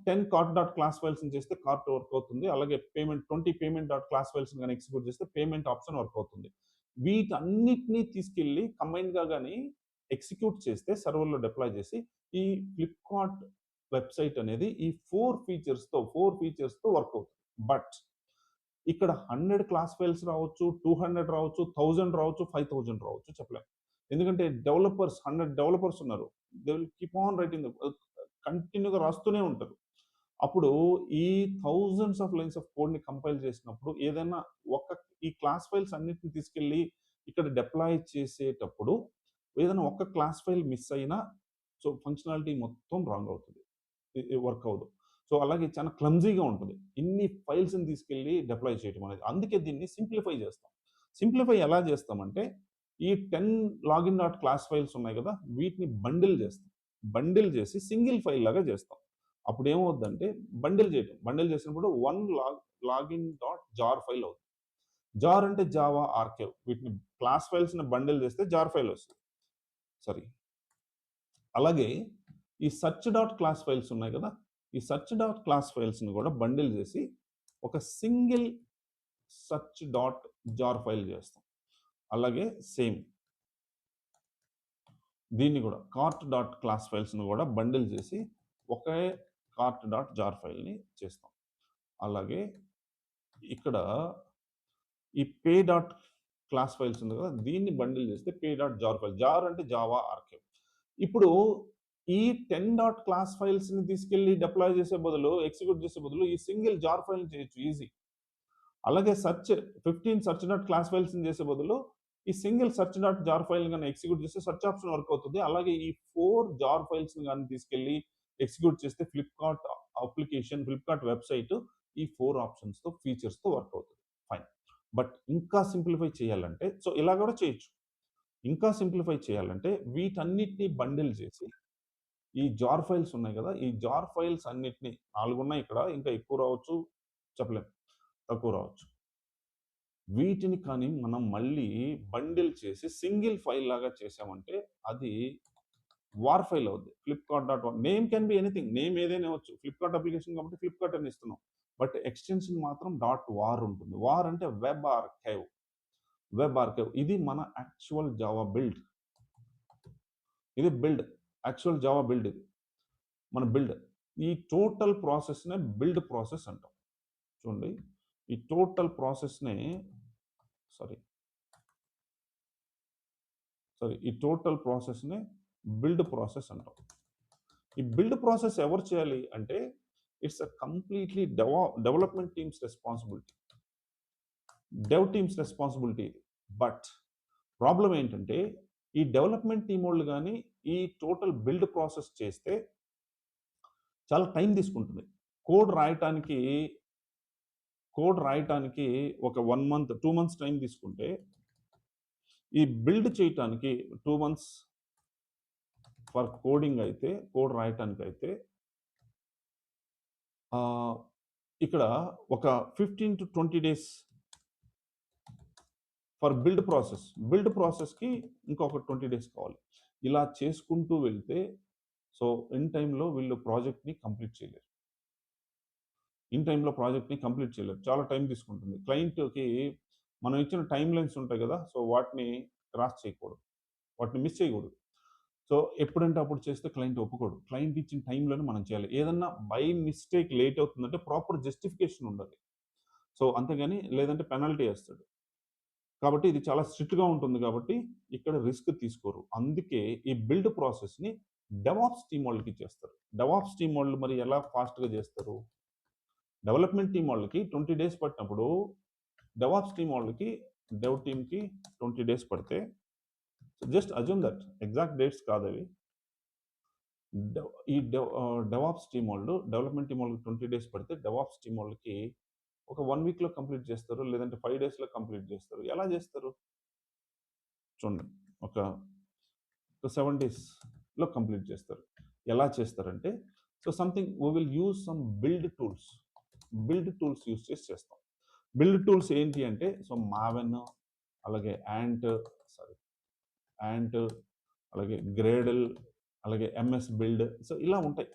10 కార్ట్ డాట్ క్లాస్ ఫైల్స్ని చేస్తే కార్ట్ వర్క్ అవుతుంది. అలాగే 20 పేమెంట్ డాట్ క్లాస్ ఫైల్స్ని కానీ ఎగ్జిక్యూట్ చేస్తే పేమెంట్ ఆప్షన్ వర్క్ అవుతుంది. వీటన్నిటినీ తీసుకెళ్ళి కంబైన్గా కానీ ఎగ్జిక్యూట్ చేస్తే సర్వర్లో డిప్లాయ్ చేసి ఈ ఫ్లిప్కార్ట్ వెబ్సైట్ అనేది ఈ 4 ఫీచర్స్తో వర్క్ అవుతుంది. బట్ ఇక్కడ 100 క్లాస్ ఫైల్స్ రావచ్చు, 200 రావచ్చు, 1000 రావచ్చు, 5000 రావచ్చు, చెప్పలేము. ఎందుకంటే 100 డెవలపర్స్ ఉన్నారు. They will keep on writing, కంటిన్యూగా రాస్తూనే ఉంటారు. అప్పుడు ఈ థౌజండ్స్ ఆఫ్ లైన్స్ ఆఫ్ కోడ్ని కంపైల్ చేసినప్పుడు ఏదైనా ఈ క్లాస్ ఫైల్స్ అన్నిటిని తీసుకెళ్ళి ఇక్కడ డిప్లాయ్ చేసేటప్పుడు ఏదైనా ఒక్క క్లాస్ ఫైల్ మిస్ అయినా సో ఫంక్షనాలిటీ మొత్తం రాంగ్ అవుతుంది, వర్క్ అవ్వదు. సో అలాగే చాలా క్లమ్జీగా ఉంటుంది ఇన్ని ఫైల్స్ని తీసుకెళ్ళి డిప్లాయ్ చేయడం అనేది. అందుకే దీన్ని సింప్లిఫై చేస్తాం. సింప్లిఫై ఎలా చేస్తామంటే ఈ 10 లాగిన్ డాట్ క్లాస్ ఫైల్స్ ఉన్నాయి కదా, వీటిని బండిల్ చేస్తాం. బండిల్ చేసి సింగిల్ ఫైల్ లాగా చేస్తాం. అప్పుడు ఏమవుద్దంటే బండిల్ చేసినప్పుడు 1 లాగిన్ డాట్ జార్ ఫైల్ అవుతుంది. జార్ అంటే జావా ఆర్కైవ్. వీటిని క్లాస్ ఫైల్స్ని బండిల్ చేస్తే జార్ ఫైల్ వస్తుంది. సారీ. అలాగే ఈ సెర్చ్ డాట్ క్లాస్ ఫైల్స్ ఉన్నాయి కదా, ఈ సెర్చ్ డాట్ క్లాస్ ఫైల్స్ని కూడా బండిల్ చేసి ఒక single search dot jar file చేస్తాం. అలాగే సేమ్ దీన్ని కూడా కార్ట్ డాట్ క్లాస్ ఫైల్స్ని కూడా బండిల్ చేసి ఒకే కార్ట్ డాట్ జార్ ఫైల్ని చేస్తాం. అలాగే ఇక్కడ ఈ పే డాట్ క్లాస్ ఫైల్స్ ఉంది కదా, దీన్ని బండిల్ చేస్తే pay dot jar file. Jar అంటే జావా ఆర్కైవ్. ఇప్పుడు ఈ 10 డాట్ క్లాస్ ఫైల్స్ని తీసుకెళ్ళి డిప్లాయ్ చేసే బదులు, ఎగ్జిక్యూట్ చేసే బదులు ఈ సింగిల్ జార్ ఫైల్ చేయొచ్చు ఈజీ. అలాగే 15 సెర్చ్ డాట్ క్లాస్ ఫైల్స్ని చేసే బదులు ఈ single search dot jar file కానీ ఎగ్జిక్యూట్ చేస్తే సెర్చ్ ఆప్షన్ వర్క్ అవుతుంది. అలాగే ఈ 4 జార్ ఫైల్స్ని కానీ తీసుకెళ్ళి ఎగ్జిక్యూట్ చేస్తే ఫ్లిప్కార్ట్ అప్లికేషన్, ఫ్లిప్కార్ట్ వెబ్సైట్ ఈ 4 ఆప్షన్స్తో ఫీచర్స్తో వర్క్ అవుతుంది. ఫైన్. బట్ ఇంకా సింప్లిఫై చేయాలంటే, సో ఇలా కూడా చేయొచ్చు. ఇంకా సింప్లిఫై చేయాలంటే వీటన్నిటిని బండిల్ చేసి ఈ జార్ ఫైల్స్ ఉన్నాయి కదా, ఈ జార్ ఫైల్స్ అన్నిటిని 4 ఉన్నాయి ఇక్కడ, ఇంకా ఎక్కువ రావచ్చు, చెప్పలేం, తక్కువ రావచ్చు. వీటిని కానీ మనం మళ్ళీ బండిల్ చేసి సింగిల్ ఫైల్ లాగా చేసామంటే అది వార్ ఫైల్ అవుద్ది. Flipkart dot name can be anything, name ఏదైనా అవ్వచ్చు. ఫ్లిప్కార్ట్ అప్లికేషన్ కాబట్టి ఫ్లిప్కార్ట్ అని ఇస్తున్నాం. బట్ ఎక్స్టెన్షన్ మాత్రం డాట్ వార్ ఉంటుంది. వార్ అంటే వెబ్ ఆర్కైవ్. ఇది మన యాక్చువల్ జావా బిల్డ్. ఇది బిల్డ్, యాక్చువల్ జావా బిల్డ్. ఇది మన బిల్డ్. ఈ టోటల్ ప్రాసెస్నే బిల్డ్ ప్రాసెస్ అంటాం. చూడండి, ఈ టోటల్ ప్రాసెస్నే ఈ టోటల్ ప్రాసెస్నే బిల్డ్ ప్రాసెస్ అంటాం. ఈ బిల్డ్ ప్రాసెస్ ఎవరు చేయాలి అంటే it's a completely development teams responsibility, dev teams responsibility ఇది. బట్ ప్రాబ్లం ఏంటంటే ఈ డెవలప్మెంట్ టీం వాళ్ళు కానీ ఈ టోటల్ బిల్డ్ ప్రాసెస్ చేస్తే చాలా టైం తీసుకుంటుంది. కోడ్ రాయటానికి ఒక 1 month 2 months టైం తీసుకుంటే ఈ బిల్డ్ చేయటానికి 2 months ఫర్ కోడింగ్ అయితే, కోడ్ రాయటానికి అయితే ఇక్కడ ఒక 15 to 20 days ఫర్ బిల్డ్ ప్రాసెస్కి ఇంకొక 20 days కావాలి. ఇలా చేసుకుంటూ వెళ్తే సో ఇన్ టైంలో వీళ్ళు ప్రాజెక్ట్ని కంప్లీట్ చేయలేరు. చాలా టైం తీసుకుంటుంది. క్లయింట్కి మనం ఇచ్చిన టైం లైన్స్ ఉంటాయి కదా, సో వాటిని క్రాస్ చేయకూడదు, వాటిని మిస్ చేయకూడదు. సో ఎప్పుడంటే అప్పుడు చేస్తే క్లయింట్ ఒప్పుకోడు. క్లయింట్ ఇచ్చిన టైంలోనే మనం చేయాలి. ఏదన్నా బై మిస్టేక్ లేట్ అవుతుందంటే ప్రాపర్ జస్టిఫికేషన్ ఉండాలి. సో అంతేగాని లేదంటే పెనాల్టీ వేస్తాడు. కాబట్టి ఇది చాలా స్ట్రిక్ట్గా ఉంటుంది. కాబట్టి ఇక్కడ రిస్క్ తీసుకోరు. అందుకే ఈ బిల్డ్ ప్రాసెస్ని డెవాప్స్ టీం వాళ్ళకి ఇచ్చేస్తారు. డెవాప్స్ టీం వాళ్ళు మరి ఎలా ఫాస్ట్గా చేస్తారు? డెవలప్మెంట్ టీం వాళ్ళకి 20 days పట్టినప్పుడు డెవాప్స్ టీం వాళ్ళకి డెవ్ టీమ్కి 20 days పడితే just assume that exact dates కాదు అవి. ఈ డెవాప్స్ టీం వాళ్ళు డెవలప్మెంట్ టీం వాళ్ళకి 20 days పడితే డెవాప్స్ టీం వాళ్ళకి ఒక 1 weekలో కంప్లీట్ చేస్తారు, లేదంటే 5 daysలో కంప్లీట్ చేస్తారు. ఎలా చేస్తారు చూడండి, ఒక 7 daysలో కంప్లీట్ చేస్తారు. ఎలా చేస్తారంటే so something we will use some build tools use చేస్తాం. బిల్డ్ టూల్స్ ఏంటి అంటే సో మావెన్, అలాగే యాంట్, అలాగే గ్రేడల్, అలాగే ఎంఎస్ బిల్డ్, సో ఇలా ఉంటాయి.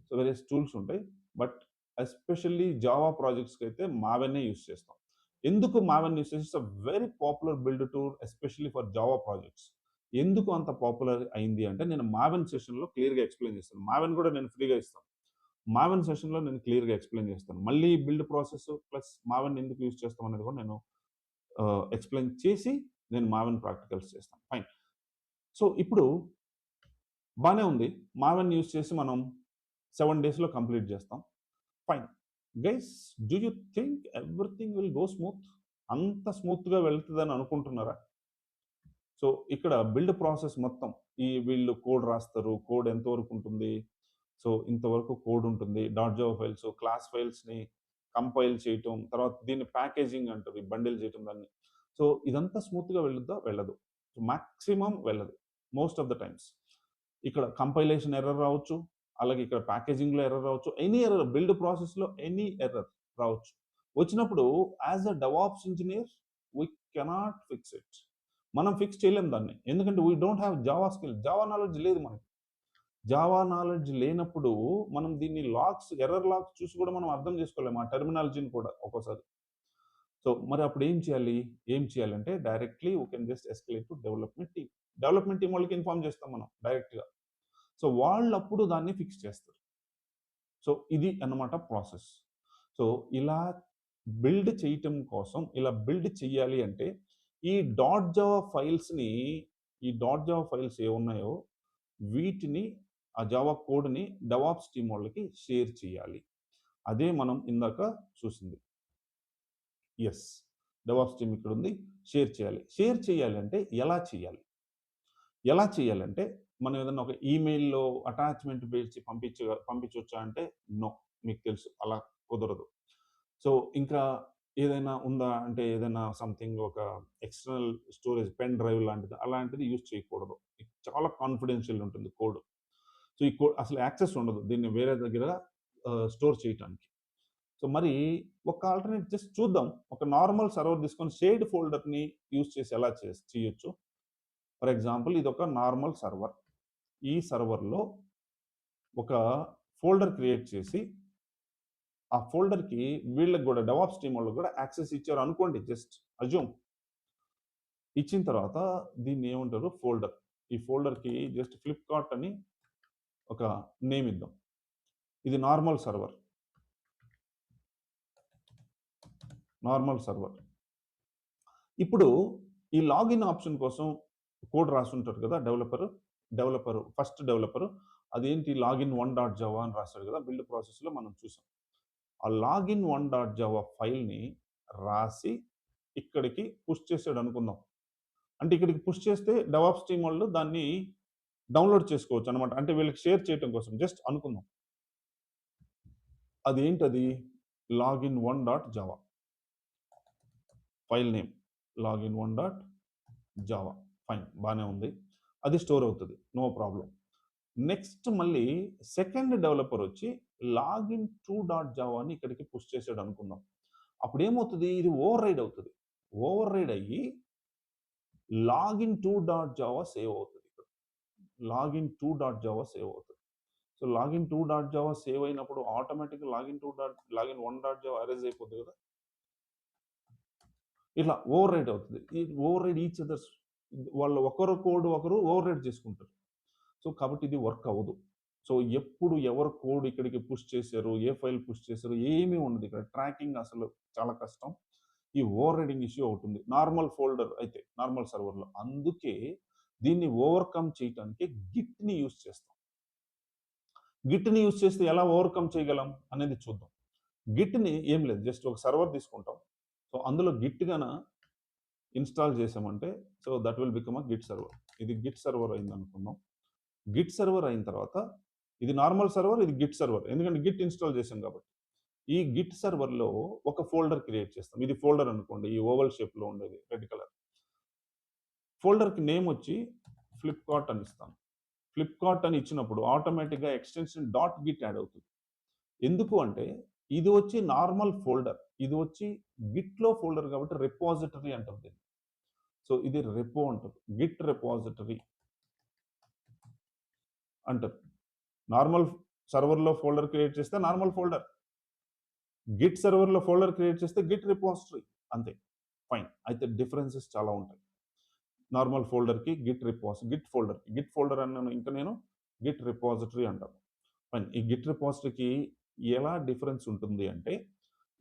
సో వేరియస్ టూల్స్ ఉంటాయి. బట్ ఎస్పెషల్లీ జావా ప్రాజెక్ట్స్కి అయితే మావెన్నే యూజ్ చేస్తాం. ఎందుకు మావెన్ యూజ్ చేస్తే very popular build tool especially for Java projects. ఎందుకు అంత పాపులర్ అయింది అంటే నేను మావెన్ సెషన్లో క్లియర్గా ఎక్స్ప్లెయిన్ చేస్తాను. మావెన్ కూడా నేను ఫ్రీగా ఇస్తాను. మావెన్ సెషన్లో నేను క్లియర్గా ఎక్స్ప్లెయిన్ చేస్తాను. మళ్ళీ బిల్డ్ ప్రాసెస్ ప్లస్ మావెన్ ఎందుకు యూజ్ చేస్తాం అనేది కూడా నేను ఎక్స్ప్లెయిన్ చేసి నేను మావెన్ ప్రాక్టికల్స్ చేస్తాను. ఫైన్. సో ఇప్పుడు బాగానే ఉంది. మావెన్ యూజ్ చేసి మనం 7 daysలో కంప్లీట్ చేస్తాం. Fine guys, do you think everything will go smooth? అంత స్మూత్గా వెళ్తుందని అనుకుంటున్నారా? సో ఇక్కడ బిల్డ్ ప్రాసెస్ మొత్తం వీళ్ళు కోడ్ రాస్తారు. కోడ్ ఎంతవరకు ఉంటుంది? సో ఇంతవరకు కోడ్ ఉంటుంది. .java ఫైల్స్, క్లాస్ ఫైల్స్ని కంపైల్ చేయటం, తర్వాత దీన్ని ప్యాకేజింగ్ అంటారు, బండిల్ చేయటం దాన్ని. సో ఇదంతా స్మూత్గా వెళ్ళదు. సో మ్యాక్సిమం వెళ్ళదు మోస్ట్ ఆఫ్ ద టైమ్స్. ఇక్కడ కంపైలేషన్ ఎర్రర్ రావచ్చు, అలాగే ఇక్కడ ప్యాకేజింగ్లో ఎర్రర్ రావచ్చు, ఎనీ ఎర్రర్, బిల్డ్ ప్రాసెస్లో ఎనీ ఎర్రర్ రావచ్చు. వచ్చినప్పుడు as a DevOps engineer we cannot fix it. మనం ఫిక్స్ చేయలేం దాన్ని, ఎందుకంటే we don't have Java skill. Java knowledge లేదు మనకి. జావా నాలెడ్జ్ లేనప్పుడు మనం దీన్ని ఎర్రర్ లాగ్స్ చూసి కూడా మనం అర్థం చేసుకోలేము ఆ టెర్మినాలజీని కూడా ఒక్కోసారి. సో మరి అప్పుడు ఏం చేయాలంటే directly we can just escalate to development team వాళ్ళకి ఇన్ఫార్మ్ చేస్తాం మనం డైరెక్ట్గా. సో వాళ్ళు అప్పుడు దాన్ని ఫిక్స్ చేస్తారు. సో ఇది అన్నమాట ప్రాసెస్. సో ఇలా బిల్డ్ చేయటం కోసం, ఇలా బిల్డ్ చేయాలి అంటే ఈ .java ఫైల్స్ని, ఈ .java ఫైల్స్ ఏమున్నాయో వీటిని, ఆ జావా కోడ్ని డెవాప్స్ టీం వాళ్ళకి షేర్ చేయాలి. అదే మనం ఇందాక చూసింది. ఎస్, డెవాప్స్ టీం ఇక్కడ ఉంది, షేర్ చేయాలి. షేర్ చేయాలంటే ఎలా చేయాలంటే మనం ఏదన్నా ఒక ఈమెయిల్లో అటాచ్మెంట్ పేసి పంపించవచ్చా అంటే నో, మీకు తెలుసు అలా కుదరదు. సో ఇంకా ఏదైనా ఉందా అంటే ఏదైనా సంథింగ్ ఒక ఎక్స్టర్నల్ స్టోరేజ్ పెన్ డ్రైవ్ అలాంటిది యూజ్ చేయకూడదు. చాలా కాన్ఫిడెన్షియల్ ఉంటుంది కోడ్. సో ఈ కోడ్ అసలు యాక్సెస్ ఉండదు దీన్ని వేరే దగ్గర స్టోర్ చేయడానికి. సో మరి ఒక ఆల్టర్నేట్ జస్ట్ చూద్దాం. ఒక నార్మల్ సర్వర్ తీసుకొని షేర్డ్ ఫోల్డర్ని యూజ్ చేసి ఎలా చేయొచ్చు. ఫర్ ఎగ్జాంపుల్ ఇది ఒక నార్మల్ సర్వర్. ఈ సర్వర్లో ఒక ఫోల్డర్ క్రియేట్ చేసి ఆ ఫోల్డర్కి వీళ్ళకి కూడా డెవాప్స్ టీం వాళ్ళకి కూడా యాక్సెస్ ఇచ్చారు అనుకోండి, జస్ట్ అజ్యూమ్. ఇచ్చిన తర్వాత దీన్ని ఏమంటారు, ఫోల్డర్. ఈ ఫోల్డర్కి జస్ట్ ఫ్లిప్కార్ట్ అని ఒక నేమ్ ఇద్దాం. ఇది నార్మల్ సర్వర్. ఇప్పుడు ఈ లాగిన్ ఆప్షన్ కోసం కోడ్ రాస్తుంటారు కదా ఫస్ట్ డెవలపరు అదేంటి లాగిన్ 1.java అని రాశాడు కదా, బిల్డ్ ప్రాసెస్లో మనం చూసాం. ఆ లాగిన్ 1.java ఫైల్ని రాసి ఇక్కడికి పుష్ చేసాడు అనుకుందాం. అంటే ఇక్కడికి పుష్ చేస్తే డెవాప్స్ టీమ్ వాళ్ళు దాన్ని డౌన్లోడ్ చేసుకోవచ్చు అనమాట. అంటే వీళ్ళకి షేర్ చేయడం కోసం జస్ట్ అనుకుందాం. అదేంటది? Login 1.java file name login 1.java. Fine, బాగానే ఉంది. అది స్టోర్ అవుతుంది, నో ప్రాబ్లం. నెక్స్ట్ మళ్ళీ సెకండ్ డెవలపర్ వచ్చి లాగిన్ 2.java అని ఇక్కడికి పుష్ చేసాడు అనుకుందాం. అప్పుడు ఏమవుతుంది? ఇది ఓవర్ రైడ్ అవుతుంది. ఓవర్ రైడ్ అయ్యి లాగిన్ 2.java సేవ్ అవుతుంది. లాగిన్ 2.java సేవ్ అవుతుంది. సో లాగిన్ 2.java సేవ్ అయినప్పుడు ఆటోమేటిక్గా లాగిన్ 1.java అరేజ్ అయిపోతుంది కదా. ఇట్లా ఓవర్ రైడ్ అవుతుంది. ఈ ఓవర్ రైడ్ ఈచ్ అదర్స్, వాళ్ళు ఒకరు కోడ్ ఒకరు ఓవర్ రైడ్ చేసుకుంటారు. సో కాబట్టి ఇది వర్క్ అవ్వదు. సో ఎప్పుడు ఎవరు కోడ్ ఇక్కడికి పుష్ చేశారు, ఏ ఫైల్ పుష్ చేశారు, ఏమీ ఉండదు ఇక్కడ. ట్రాకింగ్ అసలు చాలా కష్టం. ఈ ఓవర్ రైడింగ్ ఇష్యూ అవుతుంది నార్మల్ ఫోల్డర్ అయితే, నార్మల్ సర్వర్లో. అందుకే దీన్ని ఓవర్కమ్ చేయడానికి గిట్ని యూజ్ చేస్తాం. గిట్ని యూజ్ చేస్తే ఎలా ఓవర్కమ్ చేయగలం అనేది చూద్దాం. గిట్ని ఏం లేదు, జస్ట్ ఒక సర్వర్ తీసుకుంటాం. సో అందులో గిట్ గన ఇన్స్టాల్ చేసామంటే so that will become a Git server. ఇది గిట్ సర్వర్ అయింది అనుకుందాం. గిట్ సర్వర్ అయిన తర్వాత ఇది నార్మల్ సర్వర్, ఇది గిట్ సర్వర్, ఎందుకంటే గిట్ ఇన్స్టాల్ చేసాం కాబట్టి. ఈ గిట్ సర్వర్లో ఒక ఫోల్డర్ క్రియేట్ చేస్తాం. ఇది ఫోల్డర్ అనుకోండి, ఈ ఓవల్ షేప్లో ఉండేది రెడ్ కలర్. ఫోల్డర్కి నేమ్ వచ్చి ఫ్లిప్కార్ట్ అని ఇస్తాను. ఫ్లిప్కార్ట్ అని ఇచ్చినప్పుడు ఆటోమేటిక్గా ఎక్స్టెన్షన్ డాట్ గిట్ యాడ్ అవుతుంది. ఎందుకు అంటే ఇది వచ్చి నార్మల్ ఫోల్డర్, ఇది వచ్చి గిట్లో ఫోల్డర్ కాబట్టి రిపాజిటరీ అంటారు దీన్ని. సో ఇది రెపో అంటారు, గిట్ రిపాజిటరీ అంటారు. నార్మల్ సర్వర్లో ఫోల్డర్ క్రియేట్ చేస్తే నార్మల్ ఫోల్డర్, గిట్ సర్వర్లో ఫోల్డర్ క్రియేట్ చేస్తే గిట్ రిపాజిటరీ, అంతే. ఫైన్. అయితే డిఫరెన్సెస్ చాలా ఉంటాయి. నార్మల్ ఫోల్డర్కి గిట్ ఫోల్డర్కి గిట్ ఫోల్డర్ అన్నాను, ఇంకా నేను గిట్ రిపాజిటరీ అంటాను. ఫైన్. ఈ గిట్ రిపాజిటరీకి ఎలా డిఫరెన్స్ ఉంటుంది అంటే,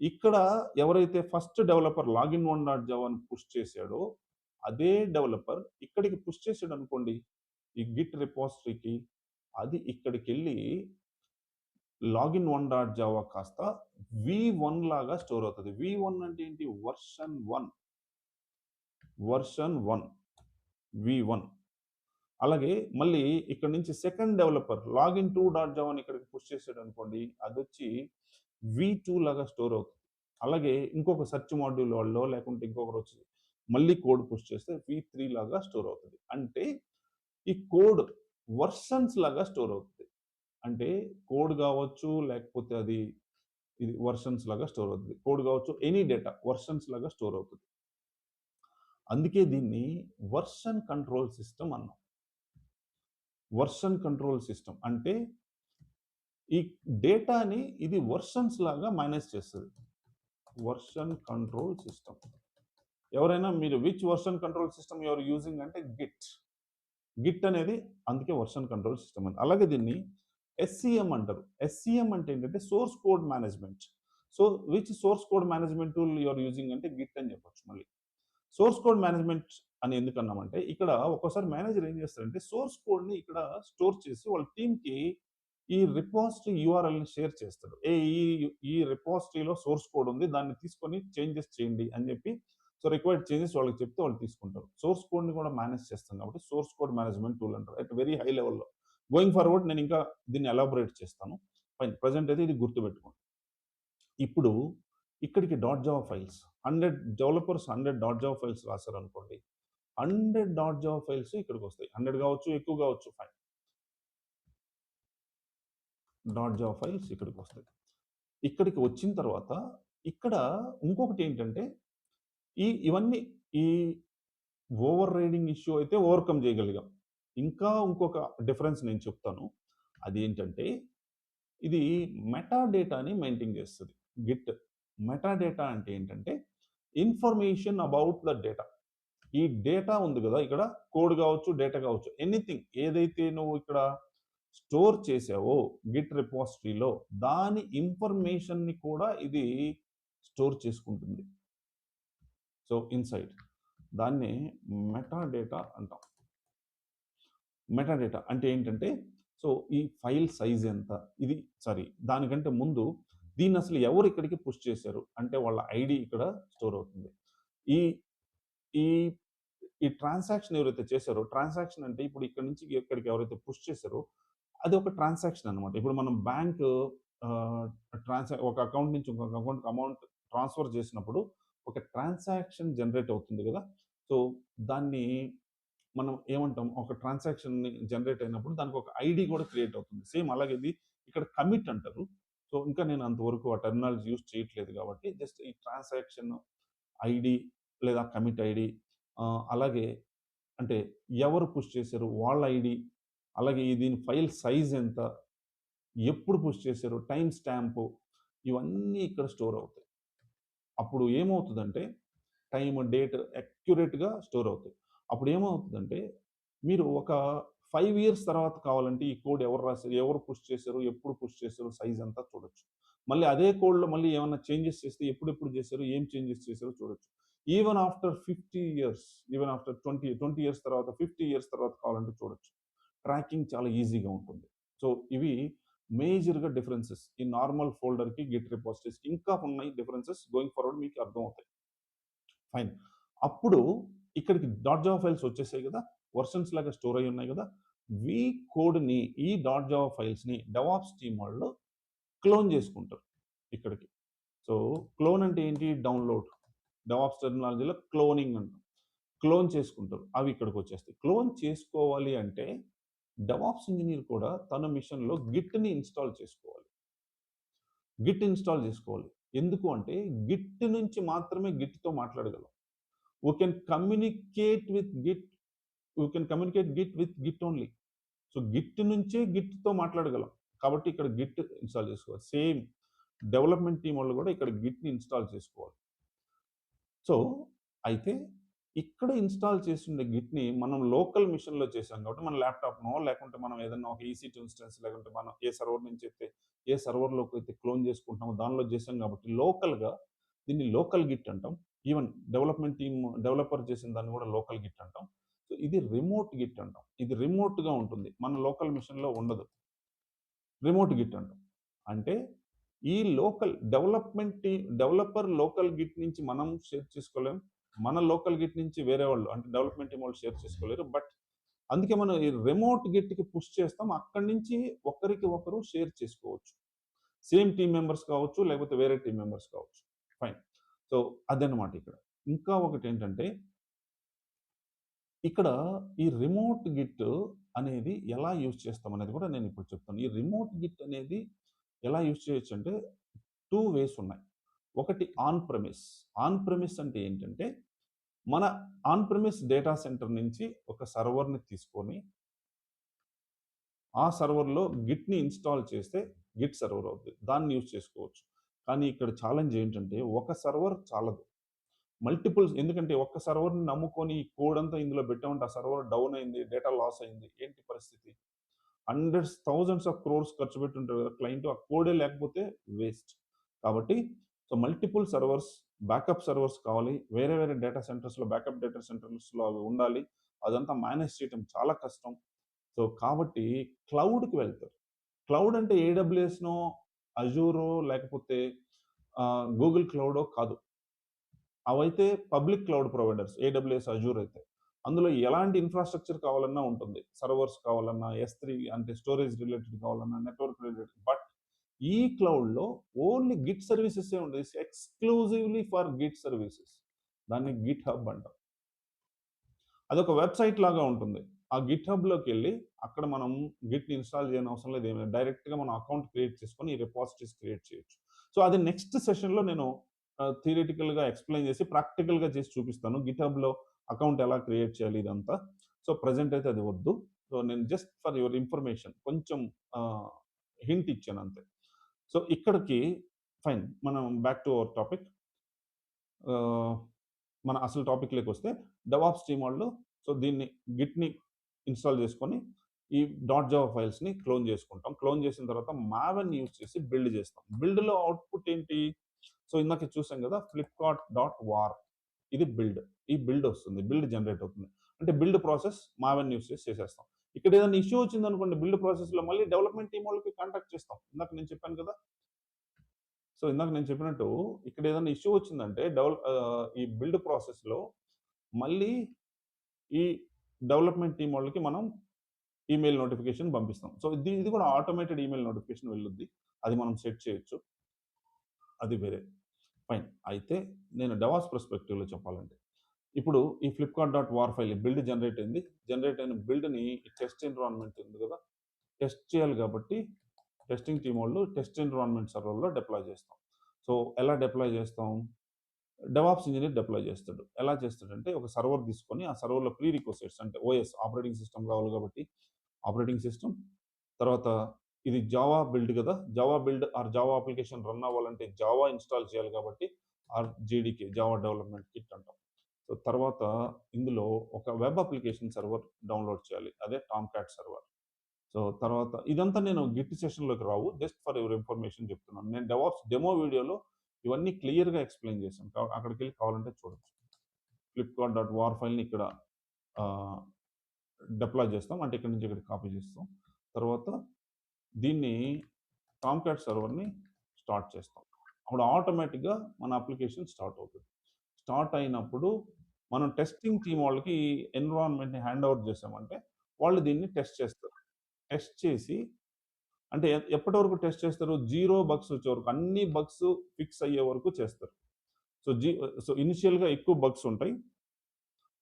ఇక్కడ ఎవరైతే ఫస్ట్ డెవలపర్ లాగిన్ 1.java అని పుష్ చేశాడో అదే డెవలపర్ ఇక్కడికి పుష్ చేసాడు అనుకోండి ఈ గిట్ రిపాజిటరీకి, అది ఇక్కడికి వెళ్ళి లాగిన్ 1.java కాస్త v1 లాగా స్టోర్ అవుతుంది. v1 అంటే ఏంటి? Version 1 v1. అలాగే మళ్ళీ ఇక్కడ నుంచి సెకండ్ డెవలపర్ లాగిన్ 2.java అని ఇక్కడికి పుష్ చేసాడు అనుకోండి, అది వచ్చి v2 లాగా స్టోర్ అవుతుంది. అలాగే ఇంకొక సెర్చ్ మాడ్యూల్ వాళ్ళు లేకుంటే ఇంకొకరు వచ్చి మళ్ళీ కోడ్ పుష్ చేస్తే v3 లాగా స్టోర్ అవుతుంది. అంటే ఈ కోడ్ వర్షన్స్ లాగా స్టోర్ అవుతుంది. అంటే కోడ్ కావచ్చు, లేకపోతే అది ఇది వర్షన్స్ లాగా స్టోర్ అవుతుంది. కోడ్ కావచ్చు, ఎనీ డేటా వర్షన్స్ లాగా స్టోర్ అవుతుంది. అందుకే దీన్ని వర్షన్ కంట్రోల్ సిస్టమ్ అన్నాం. వర్షన్ కంట్రోల్ సిస్టమ్ అంటే ఈ డేటాని ఇది వర్షన్స్ లాగా మేనేజ్ చేస్తుంది. Version control system. ఎవరైనా మీరు which version control system you're using అంటే గిట్ అనేది, అందుకే వర్షన్ కంట్రోల్ సిస్టమ్ అని. అలాగే దీన్ని SCM అంటారు. SCM అంటే ఏంటంటే source code management. So which source code management tool you're using అంటే గిట్ అని చెప్పొచ్చు. మళ్ళీ సోర్స్ కోడ్ మేనేజ్మెంట్ అని ఎందుకు అన్నామంటే, ఇక్కడ ఒక్కోసారి మేనేజర్ ఏం చేస్తారంటే సోర్స్ కోడ్ని ఇక్కడ స్టోర్ చేసి వాళ్ళ టీంకి ఈ రిపాజిటరీ యూఆర్ఎల్ని షేర్ చేస్తాడు. ఈ రిపాజిటరీలో సోర్స్ కోడ్ ఉంది, దాన్ని తీసుకొని చేంజెస్ చేయండి అని చెప్పి, సో రిక్వైర్డ్ చేంజెస్ వాళ్ళకి చెప్తే వాళ్ళు తీసుకుంటారు. సోర్స్ కోడ్ని కూడా మేనేజ్ చేస్తాం కాబట్టి సోర్స్ కోడ్ మేనేజ్మెంట్ టూల్ అంటారు. అట్ వెరీ హై లెవెల్లో. గోయింగ్ ఫార్వర్డ్ నేను ఇంకా దీన్ని ఎలాబొరేట్ చేస్తాను. ఫైన్. ప్రజెంట్ అయితే ఇది గుర్తుపెట్టుకోండి. ఇప్పుడు ఇక్కడికి .java files 100 developers 100 .java files రాశారు అనుకోండి, 100 .java ఫైల్స్ ఇక్కడికి వస్తాయి. 100 కావచ్చు, ఎక్కువ కావచ్చు. ఫైన్. .java ఫైల్స్ ఇక్కడికి వస్తాయి. ఇక్కడికి వచ్చిన తర్వాత ఇక్కడ ఇంకొకటి ఏంటంటే ఇవన్నీ ఈ ఓవర్ రైడింగ్ ఇష్యూ అయితే ఓవర్కమ్ చేయగలిగాం. ఇంకా ఇంకొక డిఫరెన్స్ నేను చెప్తాను. అదేంటంటే ఇది మెటా డేటాని మెయింటైన్ చేస్తుంది గిట్. మెటా డేటా అంటే ఏంటంటే ఇన్ఫర్మేషన్ అబౌట్ ద డేటా. ఈ డేటా ఉంది కదా, ఇక్కడ కోడ్ కావచ్చు, డేటా కావచ్చు, ఎనీథింగ్ ఏదైతే నువ్వు ఇక్కడ స్టోర్ చేసావో గిట్ రిపాజిటరీలో దాని ఇన్ఫర్మేషన్ని కూడా ఇది స్టోర్ చేసుకుంటుంది. సో ఇన్సైడ్ దాన్ని మెటా డేటా అంటాం. మెటా డేటా అంటే ఏంటంటే సో ఈ ఫైల్ సైజ్ ఎంత, ఇది సారీ దానికంటే ముందు దీన్ని అసలు ఎవరు ఇక్కడికి పుష్ చేశారు అంటే వాళ్ళ ఐడి ఇక్కడ స్టోర్ అవుతుంది. ఈ ఈ ఈ ట్రాన్సాక్షన్ ఎవరైతే చేశారో, ట్రాన్సాక్షన్ అంటే ఇప్పుడు ఇక్కడ నుంచి ఇక్కడికి ఎవరైతే పుష్ చేశారో అది ఒక ట్రాన్సాక్షన్ అనమాట. ఇప్పుడు మనం బ్యాంక్ ఒక అకౌంట్ నుంచి ఇంకొక అకౌంట్‌కి అమౌంట్ ట్రాన్స్‌ఫర్ చేసినప్పుడు ఒక ట్రాన్సాక్షన్ జనరేట్ అవుతుంది కదా! సో, దాన్ని మనం ఏమంటాం, ఒక ట్రాన్సాక్షన్‌ని జనరేట్ అయినప్పుడు దానికి ఒక ఐడీ కూడా క్రియేట్ అవుతుంది. సేమ్ అలాగే ఇది ఇక్కడ కమిట్ అంటారు. సో, ఇంకా నేను అంతవరకు ఆ టెర్మినాలజీ యూజ్ చేయట్లేదు కాబట్టి జస్ట్ ఈ ట్రాన్సాక్షన్ ఐడీ లేదా కమిట్ ఐడీ అలాగే అంటే ఎవరు పుష్ చేశారు వాళ్ళ ఐడీ, అలాగే దీని ఫైల్ సైజ్ ఎంత, ఎప్పుడు పుష్ చేశారు, టైమ్ స్టాంపు, ఇవన్నీ ఇక్కడ స్టోర్ అవుతాయి. అప్పుడు ఏమవుతుందంటే టైమ్, డేట్ అక్యురేట్‌గా స్టోర్ అవుతాయి. అప్పుడు ఏమవుతుందంటే మీరు ఒక 5 ఇయర్స్ తర్వాత కావాలంటే ఈ కోడ్ ఎవరు రాసారు, ఎవరు పుష్ చేశారు, ఎప్పుడు పుష్ చేశారు, సైజ్ అంతా చూడొచ్చు. మళ్ళీ అదే కోడ్‌లో మళ్ళీ ఏమన్నా చేంజెస్ చేస్తే ఎప్పుడెప్పుడు చేశారు, ఏం చేంజెస్ చేశారో చూడొచ్చు. Even after 50 years, even after 20 years తర్వాత, 50 ఇయర్స్ తర్వాత కావాలంటే చూడొచ్చు. ట్రాకింగ్ చాలా ఈజీగా ఉంటుంది. సో, ఇవి మేజర్‌గా డిఫరెన్సెస్. ఈ నార్మల్ ఫోల్డర్‌కి, గిట్ రిపోజిటరీస్‌కి ఇంకా ఉన్నాయి డిఫరెన్సెస్. గోయింగ్ ఫార్వర్డ్ మీకు అర్థమవుతాయి. ఫైన్. అప్పుడు ఇక్కడికి డాట్ జావా ఫైల్స్ వచ్చేసాయి కదా! వెర్షన్స్ లాగా స్టోర్ అయ్యి ఉన్నాయి కదా! ఈ కోడ్‌ని, ఈ డాట్ జావా ఫైల్స్‌ని డెవాప్స్ టీమ్ వాళ్ళు క్లోన్ చేసుకుంటారు ఇక్కడికి. సో, క్లోన్ అంటే ఏంటి? డౌన్‌లోడ్. డెవాప్స్ టెర్మినాలజీలో క్లోనింగ్ అంటాం. క్లోన్ చేసుకుంటారు. అవి ఇక్కడికి వచ్చేస్తాయి. క్లోన్ చేసుకోవాలి అంటే డెవాప్స్ ఇంజినీర్ కూడా తన మిషన్‌లో గిట్‌ని ఇన్‌స్టాల్ చేసుకోవాలి. గిట్ ఇన్‌స్టాల్ చేసుకోవాలి. ఎందుకు అంటే గిట్ నుంచి మాత్రమే గిట్‌తో మాట్లాడగలం. We can communicate with Git, we can communicate Git with Git only. So, Git నుంచే గిట్‌తో మాట్లాడగలం. కాబట్టి ఇక్కడ గిట్ ఇన్‌స్టాల్ చేసుకోవాలి. సేమ్ డెవలప్‌మెంట్ టీమ్ వాళ్ళు కూడా ఇక్కడ గిట్‌ని ఇన్‌స్టాల్ చేసుకోవాలి. సో, అయితే ఇక్కడ ఇన్‌స్టాల్ చేసుండే గిట్‌ని మనం లోకల్ మిషన్‌లో చేసాం కాబట్టి మన ల్యాప్‌టాప్‌నో లేకుంటే మనం ఏదన్నా ఒక EC2 ఇన్స్టెన్స్ లేకుంటే మనం ఏ సర్వర్ నుంచి అయితే ఏ సర్వర్‌లోకి అయితే క్లోన్ చేసుకుంటున్నామో దానిలో చేసాం కాబట్టి లోకల్‌గా దీన్ని లోకల్ గిట్ అంటాం. ఈవెన్ డెవలప్‌మెంట్ టీమ్ డెవలపర్ చేసిన దాన్ని కూడా లోకల్ గిట్ అంటాం. సో, ఇది రిమోట్ గిట్ అంటాం. ఇది రిమోట్‌గా ఉంటుంది. మన లోకల్ మిషన్‌లో ఉండదు. రిమోట్ గిట్ అంటాం. అంటే ఈ లోకల్ డెవలపర్ లోకల్ గిట్ నుంచి మనం షేర్ చేసుకోలేం. మన లోకల్ గిట్ నుంచి వేరే వాళ్ళు అంటే డెవలప్‌మెంట్ టీమ్ వాళ్ళు షేర్ చేసుకోలేరు. బట్ అందుకే మనం ఈ రిమోట్ గిట్‌కి పుష్ చేస్తాం. అక్కడి నుంచి ఒకరికి ఒకరు షేర్ చేసుకోవచ్చు. సేమ్ టీమ్ మెంబర్స్ కావచ్చు, లేకపోతే వేరే టీమ్ మెంబర్స్ కావచ్చు. ఫైన్. సో, అదన్నమాట ఇక్కడ. ఇంకా ఒకటేంటంటే ఇక్కడ ఈ రిమోట్ గిట్ అనేది ఎలా యూజ్ చేస్తాం అనేది కూడా నేను ఇప్పుడు చెప్తాను. ఈ రిమోట్ గిట్ అనేది ఎలా యూజ్ చేయొచ్చు అంటే 2 వేస్ ఉన్నాయి. ఒకటి ఆన్ ప్రెమిస్. ఆన్ ప్రెమిస్ అంటే ఏంటంటే మన ఆన్ ప్రెమిస్ డేటా సెంటర్ నుంచి ఒక సర్వర్‌ని తీసుకొని ఆ సర్వర్‌లో గిట్‌ని ఇన్‌స్టాల్ చేస్తే గిట్ సర్వర్ అవుద్ది. దాన్ని యూజ్ చేసుకోవచ్చు. కానీ ఇక్కడ ఛాలెంజ్ ఏంటంటే ఒక సర్వర్ చాలదు. మల్టిపుల్స్, ఎందుకంటే ఒక్క సర్వర్‌ని నమ్ముకొని ఈ కోడ్ అంతా ఇందులో పెట్టామంటే ఆ సర్వర్ డౌన్ అయింది, డేటా లాస్ అయింది. ఏంటి పరిస్థితి? హండ్రెడ్స్, థౌసండ్స్ ఆఫ్ క్రోర్స్ ఖర్చు పెట్టుంటారు కదా క్లయింట్. ఆ కోడే లేకపోతే వేస్ట్. కాబట్టి so, multiple servers, backup servers కావాలి. వేరే వేరే డేటా సెంటర్స్‌లో బ్యాకప్ డేటా సెంటర్స్‌లో అవి ఉండాలి. అదంతా మేనేజ్ చేయటం చాలా కష్టం. సో, కాబట్టి క్లౌడ్‌కి వెళ్తారు. క్లౌడ్ అంటే ఏడబ్ల్యూఎస్‌నో, అజూరో లేకపోతే గూగుల్ క్లౌడో కాదు. అవైతే public cloud providers. AWS, Azure అయితే. అందులో ఎలాంటి ఇన్‌ఫ్రాస్ట్రక్చర్ కావాలన్నా ఉంటుంది. సర్వర్స్ కావాలన్నా, S3 అంటే స్టోరేజ్ రిలేటెడ్ కావాలన్నా, నెట్వర్క్ రిలేటెడ్. బట్ ఈ క్లౌడ్‌లో ఓన్లీ గిట్ సర్వీసెసే ఉండేది. Exclusively for Git services. దాన్ని గిట్ హబ్ అంటాం. అదొక వెబ్‌సైట్ లాగా ఉంటుంది. ఆ గిట్ హబ్‌లోకెళ్ళి అక్కడ మనం గిట్‌ని ఇన్‌స్టాల్ చేయనవసరం లేదు. ఏమి లేదు. డైరెక్ట్‌గా మనం అకౌంట్ క్రియేట్ చేసుకొని ఈ రిపాజిటరీస్ క్రియేట్ చేయొచ్చు. సో, అది నెక్స్ట్ సెషన్‌లో నేను థియరిటికల్‌గా ఎక్స్‌ప్లెయిన్ చేసి ప్రాక్టికల్‌గా చేసి చూపిస్తాను. గిట్ హబ్‌లో అకౌంట్ ఎలా క్రియేట్ చేయాలి ఇదంతా. సో, ప్రెజెంట్ అయితే అది వద్దు. సో, నేను జస్ట్ ఫర్ యువర్ ఇన్ఫర్మేషన్ కొంచెం ఆహ్, హింట్ ఇచ్చాను అంతే. సో, ఇక్కడికి ఫైన్. మనం బ్యాక్ టు అవర్ టాపిక్. ఆహ్, మన అసలు టాపిక్‌లోకొస్తే డెవాప్స్ టీమ్ వాళ్ళు సో, దీన్ని గిట్‌ని ఇన్‌స్టాల్ చేసుకొని ఈ డాట్ జావా ఫైల్స్‌ని క్లోన్ చేసుకుంటాం. క్లోన్ చేసిన తర్వాత మావెన్ యూజ్ చేసి బిల్డ్ చేస్తాం. బిల్డ్‌లో అవుట్‌పుట్ ఏంటి? సో, ఇందాక చూసాం కదా! ఫ్లిప్‌కార్ట్ డాట్ వార్ ఇది బిల్డ్. ఈ బిల్డ్ వస్తుంది. బిల్డ్ జనరేట్ అవుతుంది. అంటే బిల్డ్ ప్రాసెస్ మావెన్ యూజ్ చేసి చేసేస్తాం. ఇక్కడ ఏదైనా ఇష్యూ వచ్చింది అనుకోండి బిల్డ్ ప్రాసెస్లో, మళ్ళీ డెవలప్మెంట్ టీం వాళ్ళకి కాంటాక్ట్ చేస్తాం. ఇందాక నేను చెప్పాను కదా. సో ఇందాక నేను చెప్పినట్టు ఇక్కడ ఏదైనా ఇష్యూ వచ్చిందంటే ఈ బిల్డ్ ప్రాసెస్లో మళ్ళీ ఈ డెవలప్మెంట్ టీం వాళ్ళకి మనం ఈమెయిల్ నోటిఫికేషన్ పంపిస్తాం. సో ఇది కూడా ఆటోమేటెడ్ ఈమెయిల్ నోటిఫికేషన్ వెళ్ళుద్ది. అది మనం సెట్ చేయొచ్చు, అది వేరే. ఫైన్. అయితే నేను డెవాస్ పర్స్పెక్టివ్లో చెప్పాలంటే, ఇప్పుడు ఈ flipkart.war ఫైల్ బిల్డ్ జనరేట్ అయింది. జనరేట్ అయిన బిల్డ్ని టెస్ట్ ఎన్విరాన్మెంట్ ఉంది కదా, టెస్ట్ చేయాలి కాబట్టి టెస్టింగ్ టీం వాళ్ళు టెస్ట్ ఎన్విరాన్మెంట్ సర్వర్లో డిప్లాయ్ చేస్తాం. సో ఎలా డిప్లాయ్ చేస్తాం? డెవాప్స్ ఇంజనీర్ డిప్లాయ్ చేస్తాడు. ఎలా చేస్తాడంటే ఒక సర్వర్ తీసుకొని ఆ సర్వర్లో ప్రీ రిక్వెస్ట్స్ అంటే ఓఎస్ ఆపరేటింగ్ సిస్టమ్ కావాలి కాబట్టి ఆపరేటింగ్ సిస్టమ్, తర్వాత ఇది జావా బిల్డ్ కదా, Java build or Java application run అవ్వాలంటే జావా ఇన్స్టాల్ చేయాలి కాబట్టి or JDK Java development kit అంటాం. సో తర్వాత ఇందులో ఒక వెబ్ అప్లికేషన్ సర్వర్ డౌన్లోడ్ చేయాలి, అదే టామ్క్యాట్ సర్వర్. సో తర్వాత ఇదంతా నేను గిట్ సెషన్లోకి రావు, జస్ట్ ఫర్ యువర్ ఇన్ఫర్మేషన్ చెప్తున్నాను. నేను డెవాప్స్ డెమో వీడియోలో ఇవన్నీ క్లియర్గా ఎక్స్ప్లెయిన్ చేశాను, అక్కడికి వెళ్ళి కావాలంటే చూడొచ్చు. flipkart.war ఫైల్ని ఇక్కడ డిప్లాయ్ చేస్తాం, అంటే ఇక్కడ నుంచి ఇక్కడ కాపీ చేస్తాం. తర్వాత దీన్ని టామ్క్యాట్ సర్వర్ని స్టార్ట్ చేస్తాం. అప్పుడు ఆటోమేటిక్గా మన అప్లికేషన్ స్టార్ట్ అవుతుంది. స్టార్ట్ అయినప్పుడు మనం టెస్టింగ్ టీం వాళ్ళకి ఎన్విరాన్మెంట్ని హ్యాండ్ ఓవర్ చేసామంటే వాళ్ళు దీన్ని టెస్ట్ చేస్తారు. టెస్ట్ చేసి అంటే ఎప్పటి వరకు టెస్ట్ చేస్తారు? 0 బగ్స్ వచ్చే వరకు, అన్ని బగ్స్ ఫిక్స్ అయ్యే వరకు చేస్తారు. సో ఇనిషియల్గా ఎక్కువ బగ్స్ ఉంటాయి,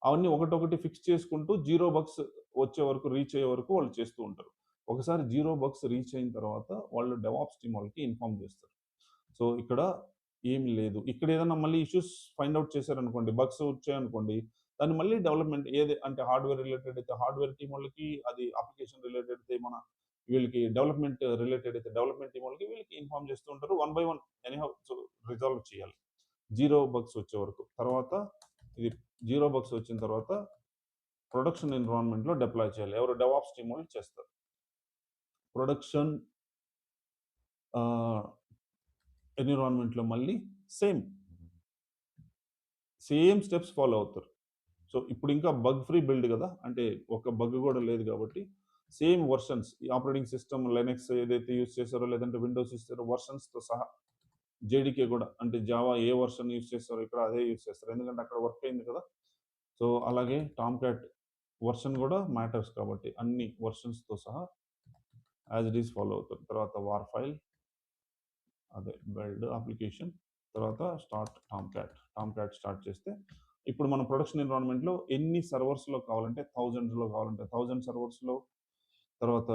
అవన్నీ ఒకటొకటి ఫిక్స్ చేసుకుంటూ 0 బగ్స్ వచ్చే వరకు, రీచ్ అయ్యే వరకు వాళ్ళు చేస్తూ ఉంటారు. ఒకసారి 0 బగ్స్ రీచ్ అయిన తర్వాత వాళ్ళు డెవాప్స్ టీం వాళ్ళకి ఇన్ఫార్మ్ చేస్తారు. సో ఇక్కడ ఏమి లేదు, ఇక్కడ ఏదైనా మళ్ళీ ఇష్యూస్ ఫైండ్ అవుట్ చేశారనుకోండి, బగ్స్ వచ్చాయనుకోండి, దాన్ని మళ్ళీ డెవలప్మెంట్ ఏది అంటే హార్డ్వేర్ రిలేటెడ్ అయితే హార్డ్వేర్ టీం వాళ్ళకి, అది అప్లికేషన్ రిలేటెడ్ అయితే మన వీళ్ళకి డెవలప్మెంట్ రిలేటెడ్ అయితే డెవలప్మెంట్ టీం వాళ్ళకి వీళ్ళకి ఇన్ఫార్మ్ చేస్తూ ఉంటారు. 1 by 1 ఎనీహౌ రిజాల్వ్ చేయాలి 0 బగ్స్ వచ్చే వరకు. తర్వాత ఇది 0 బగ్స్ వచ్చిన తర్వాత ప్రొడక్షన్ ఎన్విరాన్మెంట్లో డిప్లాయ్ చేయాలి. ఎవరు? డెవాప్స్ టీం వాళ్ళు చేస్తారు. ప్రొడక్షన్ ఎన్విరాన్మెంట్లో మళ్ళీ సేమ్ స్టెప్స్ ఫాలో అవుతారు. సో ఇప్పుడు ఇంకా బగ్ ఫ్రీ బిల్డ్ కదా, అంటే ఒక బగ్ కూడా లేదు కాబట్టి సేమ్ వర్షన్స్, ఈ ఆపరేటింగ్ సిస్టమ్ లైనక్స్ ఏదైతే యూజ్ చేస్తారో లేదంటే విండోస్ ఇస్తారో వర్షన్స్తో సహా, జేడీకే కూడా అంటే జావా ఏ వర్షన్ యూజ్ చేస్తారో ఇక్కడ అదే యూజ్ చేస్తారు, ఎందుకంటే అక్కడ వర్క్ అయింది కదా. సో అలాగే టామ్క్యాట్ వర్షన్ కూడా మ్యాటర్స్ కాబట్టి అన్ని వర్షన్స్తో సహా యాజ్ ఇట్ ఈస్ ఫాలో అవుతారు. తర్వాత వార్ ఫైల్, అదే బిల్డ్ అప్లికేషన్, తర్వాత స్టార్ట్ టామ్క్యాట్ స్టార్ట్ చేస్తే ఇప్పుడు మన ప్రొడక్షన్ ఎన్విరాన్మెంట్లో ఎన్ని సర్వర్స్లో కావాలంటే 1000లో కావాలంటే 1000 సర్వర్స్లో, తర్వాత